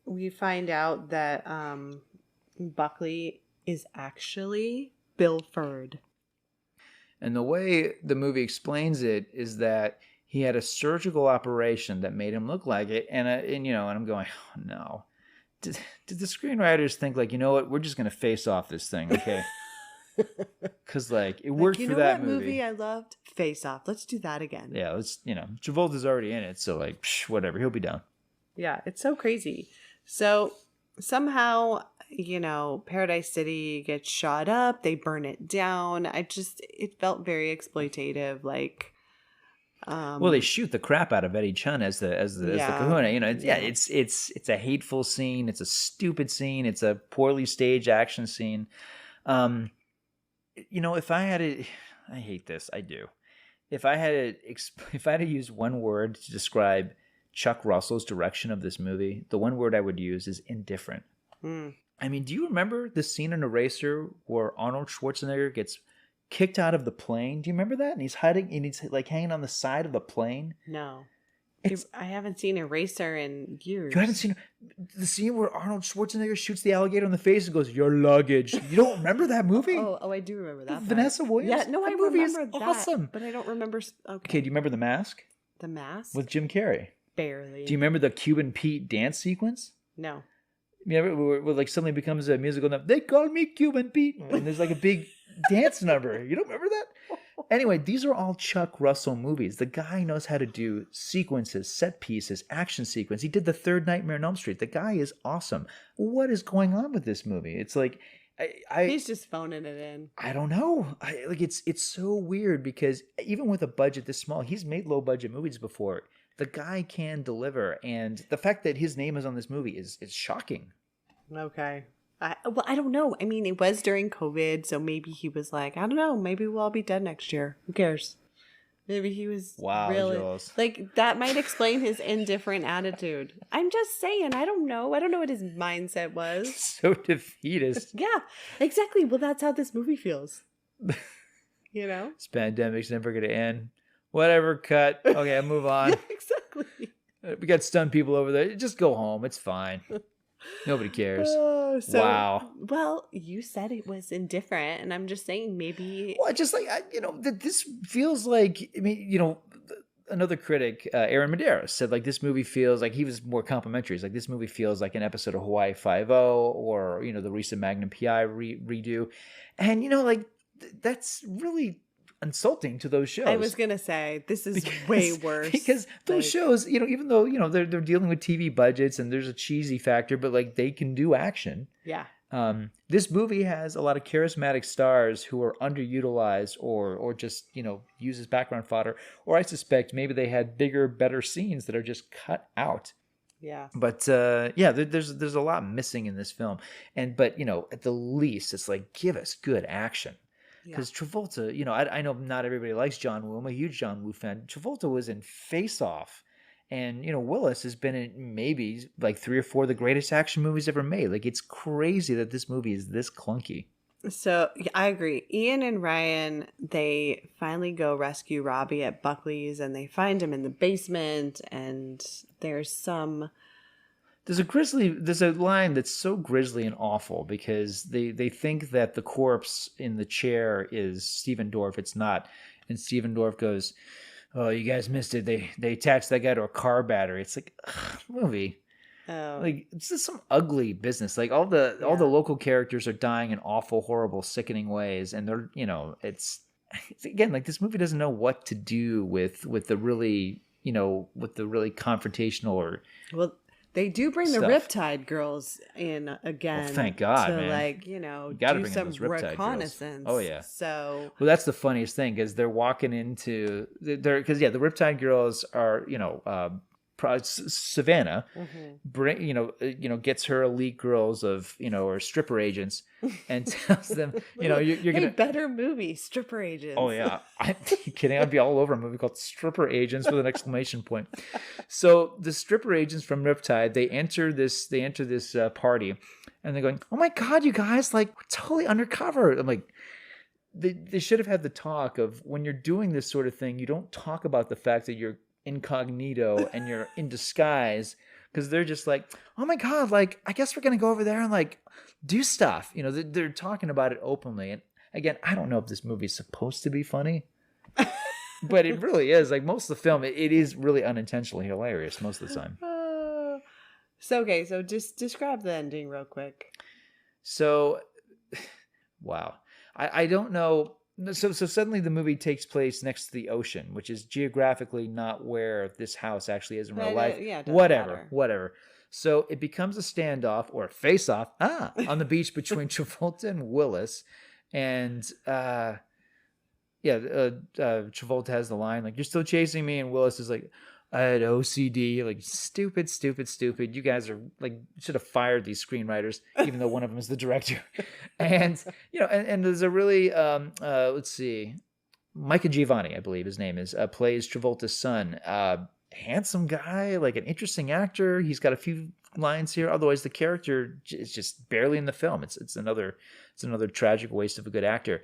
S2: we find out that, Buckley is actually Bill Furd.
S3: And the way the movie explains it is that he had a surgical operation that made him look like it. And I'm going, oh, no. Did the screenwriters think like, you know what, we're just going to face off this thing, okay? Because like it worked for that movie.
S2: Movie I loved? Face Off. Let's do that again.
S3: Yeah, let's, Travolta's already in it. So like, whatever, he'll be down.
S2: Yeah, it's so crazy. So somehow... Paradise City gets shot up. They burn it down. It felt very exploitative. Like,
S3: well, they shoot the crap out of Eddie Chun as the Kahuna. It's a hateful scene. It's a stupid scene. It's a poorly staged action scene. If I had to, I hate this. I do. If I had to use one word to describe Chuck Russell's direction of this movie, the one word I would use is indifferent. I mean, do you remember the scene in Eraser where Arnold Schwarzenegger gets kicked out of the plane? Do you remember that? And he's hiding, and he's like hanging on the side of the plane.
S2: No, I haven't seen Eraser in years.
S3: You haven't seen the scene where Arnold Schwarzenegger shoots the alligator in the face and goes, "Your luggage." You don't remember that movie?
S2: Oh, I do remember that.
S3: Vanessa Williams.
S2: Yeah, no,
S3: that
S2: I
S3: movie
S2: remember
S3: is
S2: that.
S3: Awesome,
S2: but I don't remember.
S3: Okay, do you remember The Mask?
S2: The Mask
S3: With Jim Carrey.
S2: Barely.
S3: Do you remember the Cuban Pete dance sequence?
S2: No.
S3: You know, where like suddenly becomes a musical number. They call me Cuban Pete, and there's like a big dance number. You don't remember that? Anyway, these are all Chuck Russell movies. The guy knows how to do sequences, set pieces, action sequence. He did the third Nightmare on Elm Street. The guy is awesome. What is going on with this movie? It's like
S2: he's just phoning it in.
S3: I don't know. It's so weird because even with a budget this small, he's made low budget movies before. The guy can deliver, and the fact that his name is on this movie is shocking.
S2: Okay. I don't know. I mean, it was during COVID, so maybe he was like, I don't know, maybe we'll all be dead next year. Who cares? Maybe he was really
S3: Jules.
S2: Like that might explain his indifferent attitude. I'm just saying, I don't know. I don't know what his mindset was.
S3: So defeatist.
S2: Yeah, exactly. Well, that's how this movie feels. This
S3: pandemic's never going to end. Whatever, cut. Okay, I'll move on.
S2: Yeah, exactly.
S3: We got stunned people over there. Just go home. It's fine. Nobody cares. Wow.
S2: Well, you said it was indifferent, and I'm just saying maybe...
S3: Well, just like, this feels like, another critic, Aaron Medeiros, said like this movie feels like, he was more complimentary. He's like, this movie feels like an episode of Hawaii Five-0 or, the recent Magnum PI redo. And, that's really insulting to those shows.
S2: I was gonna say this is way worse
S3: because those shows, even though they're dealing with TV budgets and there's a cheesy factor, but like they can do action.
S2: Yeah.
S3: This movie has a lot of charismatic stars who are underutilized or just used as background fodder, or I suspect maybe they had bigger, better scenes that are just cut out.
S2: Yeah.
S3: But there's a lot missing in this film, but at the least it's like, give us good action. Because Travolta, I know not everybody likes John Woo. I'm a huge John Woo fan. Travolta was in Face Off. And, Willis has been in maybe like 3 or 4 of the greatest action movies ever made. Like, it's crazy that this movie is this clunky.
S2: So, I agree. Ian and Ryan, they finally go rescue Robbie at Buckley's, and they find him in the basement, and there's
S3: a line that's so grisly and awful because they think that the corpse in the chair is Steven Dorff. It's not. And Steven Dorff goes, "Oh, you guys missed it. They attached that guy to a car battery." It's like, movie.
S2: Oh.
S3: Like, it's just some ugly business. Like all the local characters are dying in awful, horrible, sickening ways, and they're it's again like this movie doesn't know what to do with the really confrontational or
S2: They do bring
S3: stuff.
S2: The Riptide girls in again.
S3: Well, thank God,
S2: to
S3: man.
S2: Do some reconnaissance.
S3: Oh yeah.
S2: So
S3: that's the funniest thing because they're walking into the Riptide girls are Savannah, gets her elite girls of or stripper agents and tells them you're gonna
S2: better movie stripper agents.
S3: Oh yeah, I'm kidding. I'd be all over a movie called Stripper Agents with an exclamation point. So the stripper agents from Riptide, they enter this party, and they're going, "Oh my God, you guys, like we're totally undercover." I'm like, they should have had the talk of when you're doing this sort of thing, you don't talk about the fact that you're incognito and you're in disguise, because they're just like, "Oh my God, like I guess we're gonna go over there and like do stuff." They're talking about it openly. And again, I don't know if this movie is supposed to be funny, but it really is. Like most of the film, it is really unintentionally hilarious most of the time.
S2: So just describe the ending real quick.
S3: So, wow, I don't know. So suddenly the movie takes place next to the ocean, which is geographically not where this house actually is in real life.
S2: Yeah,
S3: whatever. So it becomes a standoff or a face-off on the beach between Travolta and Willis. And Travolta has the line like, "You're still chasing me," and Willis is like, "I had OCD." Like, stupid. You guys are like, should have fired these screenwriters, even though one of them is the director. And and there's a really let's see, Micah Giovanni, I believe his name is, plays Travolta's son. Handsome guy, like an interesting actor. He's got a few lines here. Otherwise, the character is just barely in the film. It's another tragic waste of a good actor.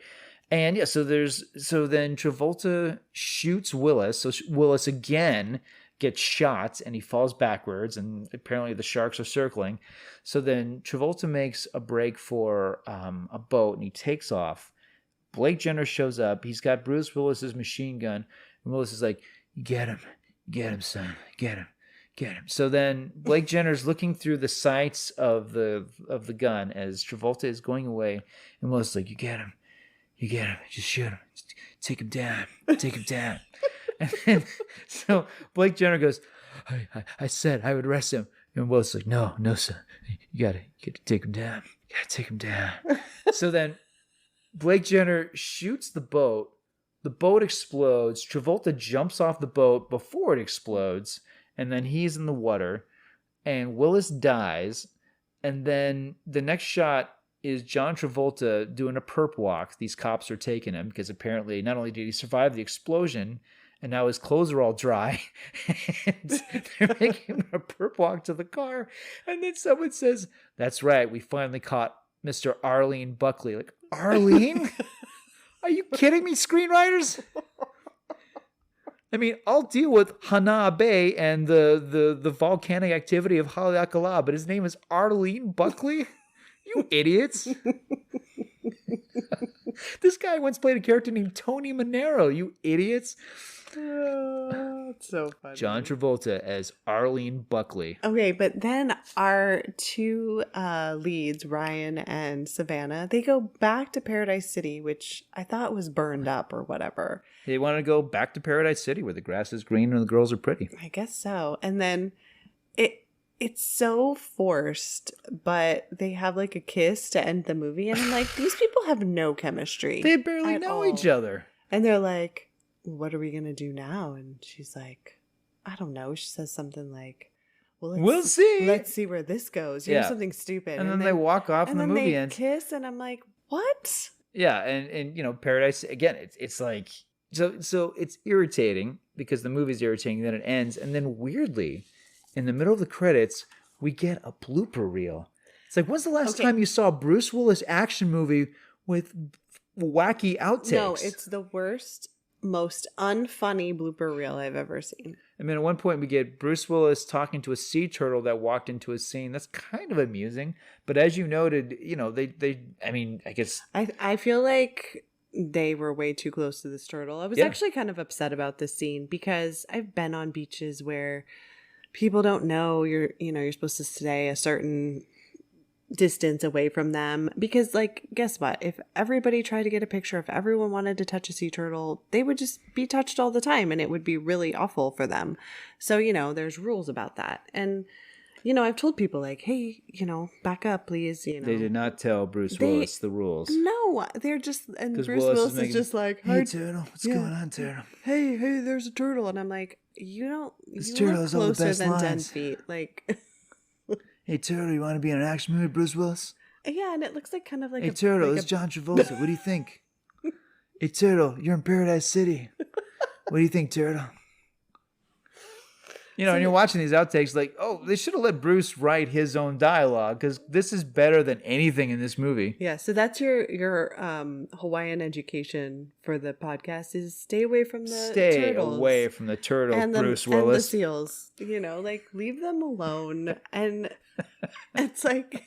S3: And so then Travolta shoots Willis. So Willis again gets shot and he falls backwards, and apparently the sharks are circling. So then Travolta makes a break for a boat and he takes off. Blake Jenner shows up. He's got Bruce Willis's machine gun, and Willis is like, "You get him, son, get him." So then Blake Jenner's looking through the sights of the gun as Travolta is going away, and Willis is like, "You get him, just shoot him, just take him down." And then, so Blake Jenner goes, I said I would arrest him. And Willis is like, no, son, you gotta take him down. So then Blake Jenner shoots the boat. The boat explodes. Travolta jumps off the boat before it explodes. And then he's in the water. And Willis dies. And then the next shot is John Travolta doing a perp walk. These cops are taking him because apparently not only did he survive the explosion, and now his clothes are all dry, and they're making him a perp walk to the car. And then someone says, "That's right, we finally caught Mr. Arlene Buckley." Like, Arlene? Are you kidding me, screenwriters? I mean, I'll deal with Hana Bay and the volcanic activity of Haleakala, but his name is Arlene Buckley? You idiots. This guy once played a character named Tony Manero, you idiots.
S2: It's so funny.
S3: John Travolta as Arlene Buckley.
S2: Okay, but then our two leads, Ryan and Savannah, they go back to Paradise City, which I thought was burned up or whatever.
S3: They want to go back to Paradise City where the grass is green and the girls are pretty.
S2: I guess so. And then it's so forced, but they have like a kiss to end the movie. And I'm like, these people have no chemistry.
S3: They barely know each other.
S2: And they're like, what are we going to do now? And she's like, I don't know. She says something like, well,
S3: we'll see.
S2: Let's see where this goes. You know, something stupid.
S3: And then they walk off and the movie ends.
S2: And then they kiss and I'm like, what?
S3: Yeah. And you know, Paradise, again, it's like, so it's irritating because the movie's irritating. Then it ends. And then weirdly, in the middle of the credits, we get a blooper reel. It's like, when's the last time you saw a Bruce Willis action movie with wacky outtakes?
S2: No, it's the worst, most unfunny blooper reel I've ever seen.
S3: I mean, at one point we get Bruce Willis talking to a sea turtle that walked into a scene. That's kind of amusing. But as you noted, you know, I mean, I guess...
S2: I feel like they were way too close to this turtle. I was actually kind of upset about this scene because I've been on beaches where people don't know you're supposed to stay a certain distance away from them because, like, guess what? If everybody tried to get a picture, if everyone wanted to touch a sea turtle, they would just be touched all the time and it would be really awful for them. So, you know, there's rules about that. And, you know, I've told people like, hey, you know, back up, please. You know,
S3: they did not tell Bruce Willis the rules.
S2: No, they're just, and Bruce Willis is just like,
S3: hey, turtle, what's going on, turtle?
S2: Hey, there's a turtle. And I'm like, this
S3: turtle
S2: look
S3: is all the
S2: closer
S3: best
S2: than 10
S3: lines.
S2: feet. Like,
S3: hey, turtle, you want to be in an action movie, Bruce Willis?
S2: yeah, and it looks like kind of like
S3: hey, turtle, it's John Travolta. What do you think? Hey, turtle, you're in Paradise City. What do you think, turtle? You know, and you're watching these outtakes like, oh, they should have let Bruce write his own dialogue because this is better than anything in this movie.
S2: Yeah, so that's your Hawaiian education for the podcast is stay away from the turtles.
S3: Away from the turtles,
S2: and
S3: Bruce
S2: and the
S3: Willis.
S2: seals. You know, like, leave them alone. And it's like,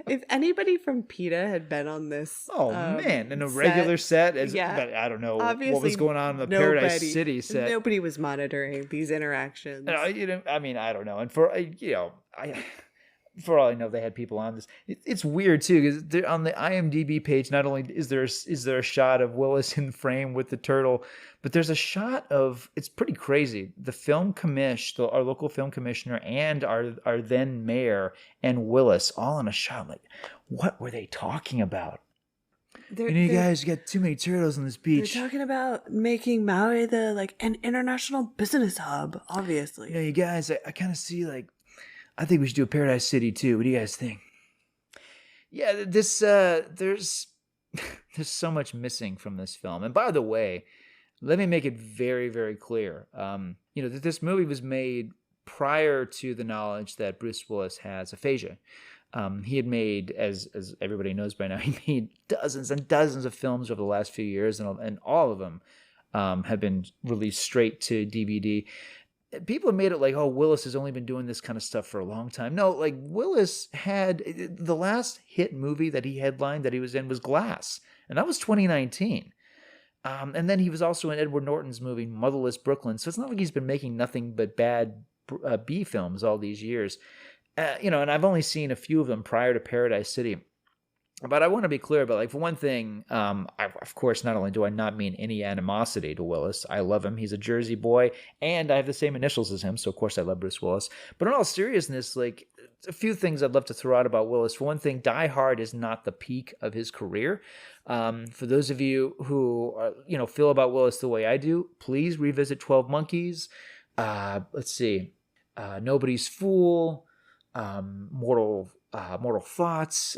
S2: if anybody from PETA had been on this
S3: man, in a regular set, but I don't know
S2: obviously
S3: what was going on in the Paradise City set.
S2: Nobody was monitoring these interactions.
S3: You know, I mean, I don't know. And for for all I know, they had people on this. It's weird too because on the IMDb page, not only is there a shot of Willis in frame with the turtle, but there's a shot of, it's pretty crazy. The film commission, our local film commissioner, and our then mayor and Willis all in a shot. I'm like, what were they talking about? You guys got too many turtles on this beach.
S2: They're talking about making Maui an international business hub, obviously.
S3: You know, you guys, I kind of see I think we should do a Paradise City too. What do you guys think? Yeah, this there's so much missing from this film. And by the way, let me make it very, very clear. You know, that this movie was made prior to the knowledge that Bruce Willis has aphasia. He had made, as everybody knows by now, he made dozens and dozens of films over the last few years, and all of them have been released straight to DVD. People have made it like, oh, Willis has only been doing this kind of stuff for a long time. No, like, Willis had, the last hit movie that he headlined that he was in was Glass, and that was 2019. And then he was also in Edward Norton's movie Motherless Brooklyn, so it's not like he's been making nothing but bad B films all these years. You know, and I've only seen a few of them prior to Paradise City. But I want to be clear about, like, for one thing, of course, not only do I not mean any animosity to Willis, I love him. He's a Jersey boy, and I have the same initials as him, so of course I love Bruce Willis. But in all seriousness, like, a few things I'd love to throw out about Willis. For one thing, Die Hard is not the peak of his career. For those of you who are, you know, feel about Willis the way I do, please revisit 12 Monkeys. Let's see, Nobody's Fool, Mortal Thoughts,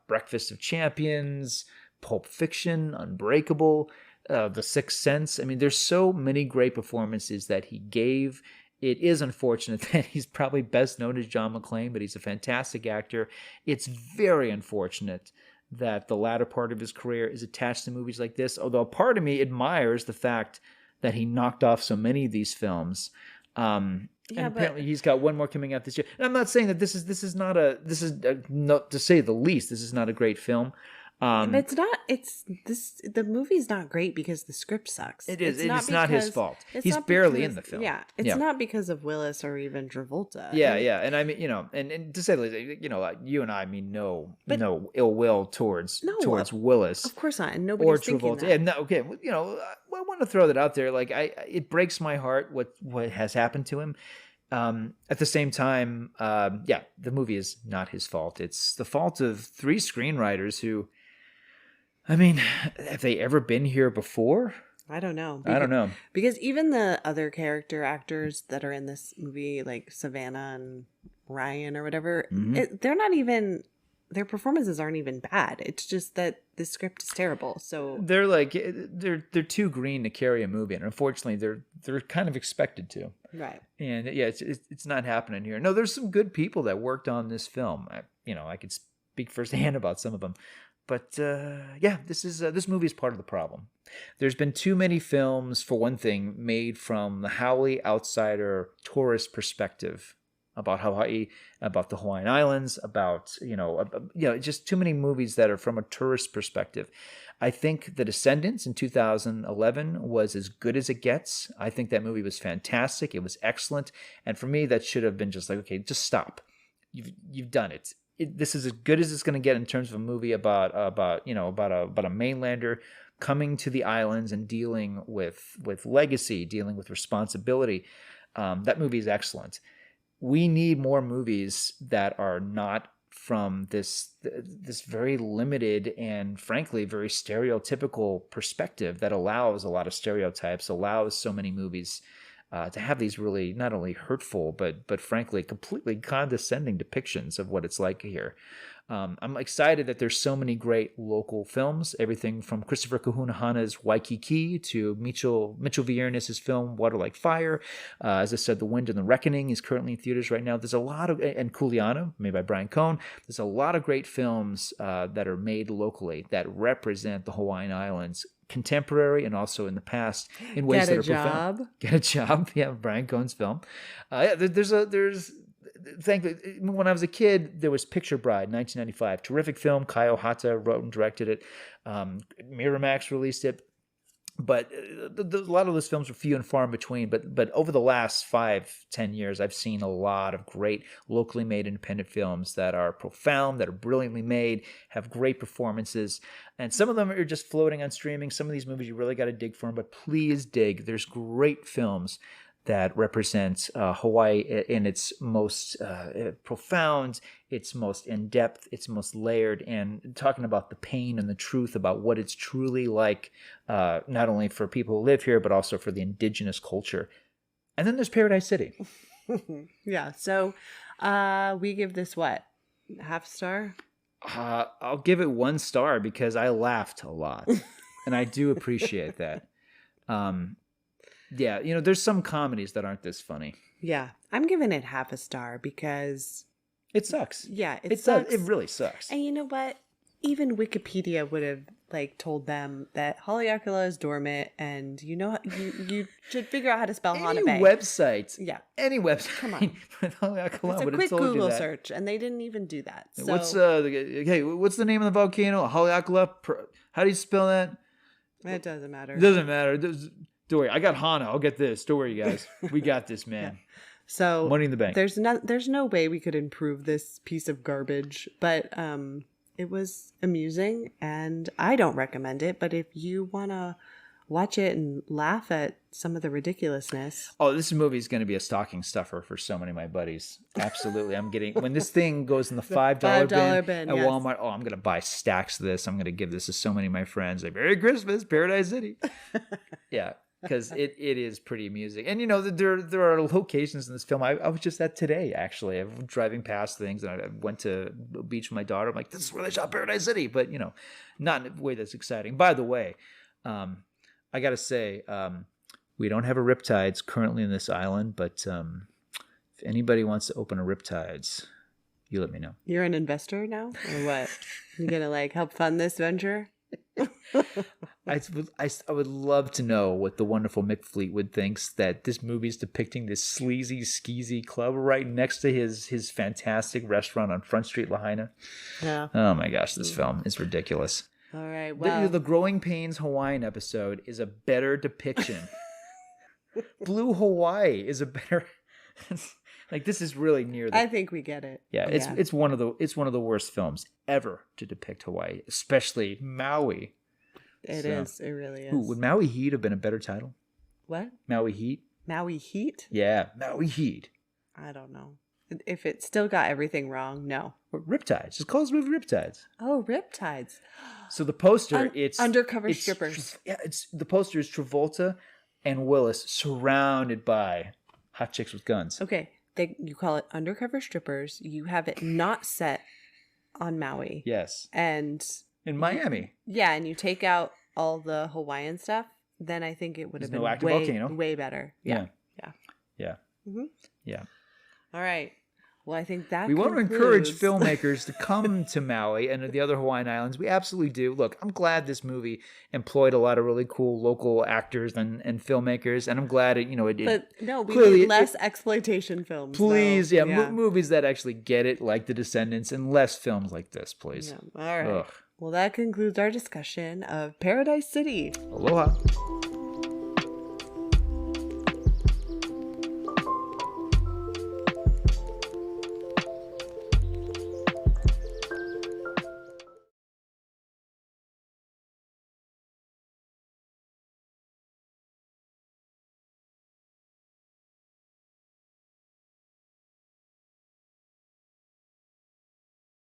S3: Breakfast of Champions, Pulp Fiction, Unbreakable, The Sixth Sense. I mean, there's so many great performances that he gave. It is unfortunate that he's probably best known as John McClane, but he's a fantastic actor. It's very unfortunate that the latter part of his career is attached to movies like this, although part of me admires the fact that he knocked off so many of these films. And apparently he's got one more coming out this year. And I'm not saying that this is not to say the least, this is not a great film.
S2: But it's not. It's this. The movie's not great because the script sucks.
S3: It is.
S2: It's
S3: It's not his
S2: because-
S3: fault.
S2: it's
S3: He's
S2: not
S3: barely in
S2: because-
S3: the film.
S2: Yeah, it's not because of Willis or even Travolta.
S3: Yeah,
S2: And-
S3: yeah, and I mean, and to say the least, like, you and I mean no ill will towards Willis.
S2: Of course not, and
S3: Or
S2: nobody's thinking
S3: Travolta.
S2: that.
S3: Yeah, no, okay. I want to throw that out there. Like, it breaks my heart what has happened to him. At the same time, the movie is not his fault. It's the fault of 3 screenwriters who, I mean, have they ever been here before?
S2: I don't know.
S3: I don't know.
S2: Because even the other character actors that are in this movie, like Savannah and Ryan or whatever, they're not even, their performances aren't even bad. It's just that the script is terrible. So
S3: They're like they're too green to carry a movie, and unfortunately, they're kind of expected to.
S2: right.
S3: And yeah, it's not happening here. No, there's some good people that worked on this film. I could speak firsthand about some of them. But this movie is part of the problem. There's been too many films, for one thing, made from the Hawaii outsider tourist perspective about Hawaii, about the Hawaiian Islands, about just too many movies that are from a tourist perspective. I think The Descendants in 2011 was as good as it gets. I think that movie was fantastic. It was excellent, and for me, that should have been just like, okay, just stop. You've done it. This is as good as it's going to get in terms of a movie about a mainlander coming to the islands and dealing with legacy, dealing with responsibility. That movie is excellent. We need more movies that are not from this very limited and frankly very stereotypical perspective that allows a lot of stereotypes, allows so many movies to have these really not only hurtful but frankly completely condescending depictions of what it's like here. I'm excited that there's so many great local films, everything from Christopher Kahunahana's Waikiki to Mitchell Viernes' film Water Like Fire. As I said, The Wind and the Reckoning is currently in theaters right now. There's a lot of, and Kuleana, made by Brian Cohn. There's a lot of great films that are made locally that represent the Hawaiian Islands, contemporary and also in the past, in ways that are profound. Get a Job. Yeah, Brian Cohn's film. Thankfully, when I was a kid, there was Picture Bride, 1995. Terrific film. Kai Ohata wrote and directed it. Miramax released it. But a lot of those films were few and far in between. But over the last 5-10 years, I've seen a lot of great locally made independent films that are profound, that are brilliantly made, have great performances. And some of them are just floating on streaming. Some of these movies you really got to dig for them. But please dig. There's great films that represents Hawaii in its most profound, its most in-depth, its most layered, and talking about the pain and the truth about what it's truly like, not only for people who live here, but also for the indigenous culture. And then there's Paradise City.
S2: Yeah, so we give this what? Half star?
S3: I'll give it 1 star because I laughed a lot. And I do appreciate that. Yeah, there's some comedies that aren't this funny.
S2: Yeah, I'm giving it half a star because
S3: it sucks.
S2: Yeah, it sucks.
S3: It really sucks.
S2: And you know what? Even Wikipedia would have told them that Haleakala is dormant, and you should figure out how to spell Hana Bay.
S3: Any website.
S2: Yeah.
S3: Any website.
S2: Come on.
S3: Haleakala
S2: It's a
S3: would have
S2: quick
S3: told
S2: Google
S3: you that.
S2: search, and they didn't even do that. So.
S3: What's the name of the volcano? Haleakala. How do you spell that?
S2: It doesn't matter.
S3: It doesn't matter. Don't worry. I got Hana. I'll get this. Don't worry, guys. We got this, man.
S2: Yeah. So
S3: Money in the bank.
S2: There's no way we could improve this piece of garbage, but it was amusing, and I don't recommend it. But if you want to watch it and laugh at some of the ridiculousness.
S3: Oh, this movie is going to be a stocking stuffer for so many of my buddies. Absolutely. I'm getting, when this thing goes in the $5 bin at Walmart, I'm going to buy stacks of this. I'm going to give this to so many of my friends. Like, Merry Christmas, Paradise City. Yeah, because it is pretty amusing. And, there are locations in this film. I was just at today, actually. I'm driving past things, and I went to a beach with my daughter. I'm like, this is where they shot Paradise City. But, not in a way that's exciting. By the way, I got to say, we don't have a Riptides currently in this island, but if anybody wants to open a Riptides, you let me know.
S2: You're an investor now, or what? You're gonna help fund this venture?
S3: I would love to know what the wonderful Mick Fleetwood thinks that this movie is depicting this sleazy, skeezy club right next to his fantastic restaurant on Front Street, Lahaina.
S2: Yeah.
S3: Oh my gosh, this film is ridiculous.
S2: right. Well,
S3: The Growing Pains Hawaiian episode is a better depiction. Blue Hawaii is a better. Like, this is really near the.
S2: I think we get it.
S3: Yeah, it's one of the worst films ever to depict Hawaii, especially Maui.
S2: It is. It really is.
S3: Ooh, would Maui Heat have been a better title?
S2: What?
S3: Maui Heat?
S2: Maui Heat?
S3: Yeah, Maui Heat.
S2: I don't know. If it still got everything wrong, no.
S3: Or Riptides. Just call this movie Riptides.
S2: Oh, Riptides.
S3: So the poster, it's
S2: undercover strippers.
S3: Yeah, the poster is Travolta and Willis surrounded by hot chicks with guns.
S2: Okay, you call it undercover strippers. You have it not set on Maui.
S3: Yes.
S2: And
S3: in Miami.
S2: Yeah, and you take out all the Hawaiian stuff, then I think it would have been way better. Yeah. Mm-hmm.
S3: Yeah.
S2: All right. Well, I think that
S3: we want to encourage filmmakers to come to Maui and the other Hawaiian islands. We absolutely do. Look, I'm glad this movie employed a lot of really cool local actors and filmmakers, and I'm glad it.
S2: But no, we need less exploitation films.
S3: Please,
S2: though.
S3: movies that actually get it, like The Descendants, and less films like this, please.
S2: Yeah. All right. Ugh. Well, that concludes our discussion of Paradise City.
S3: Aloha.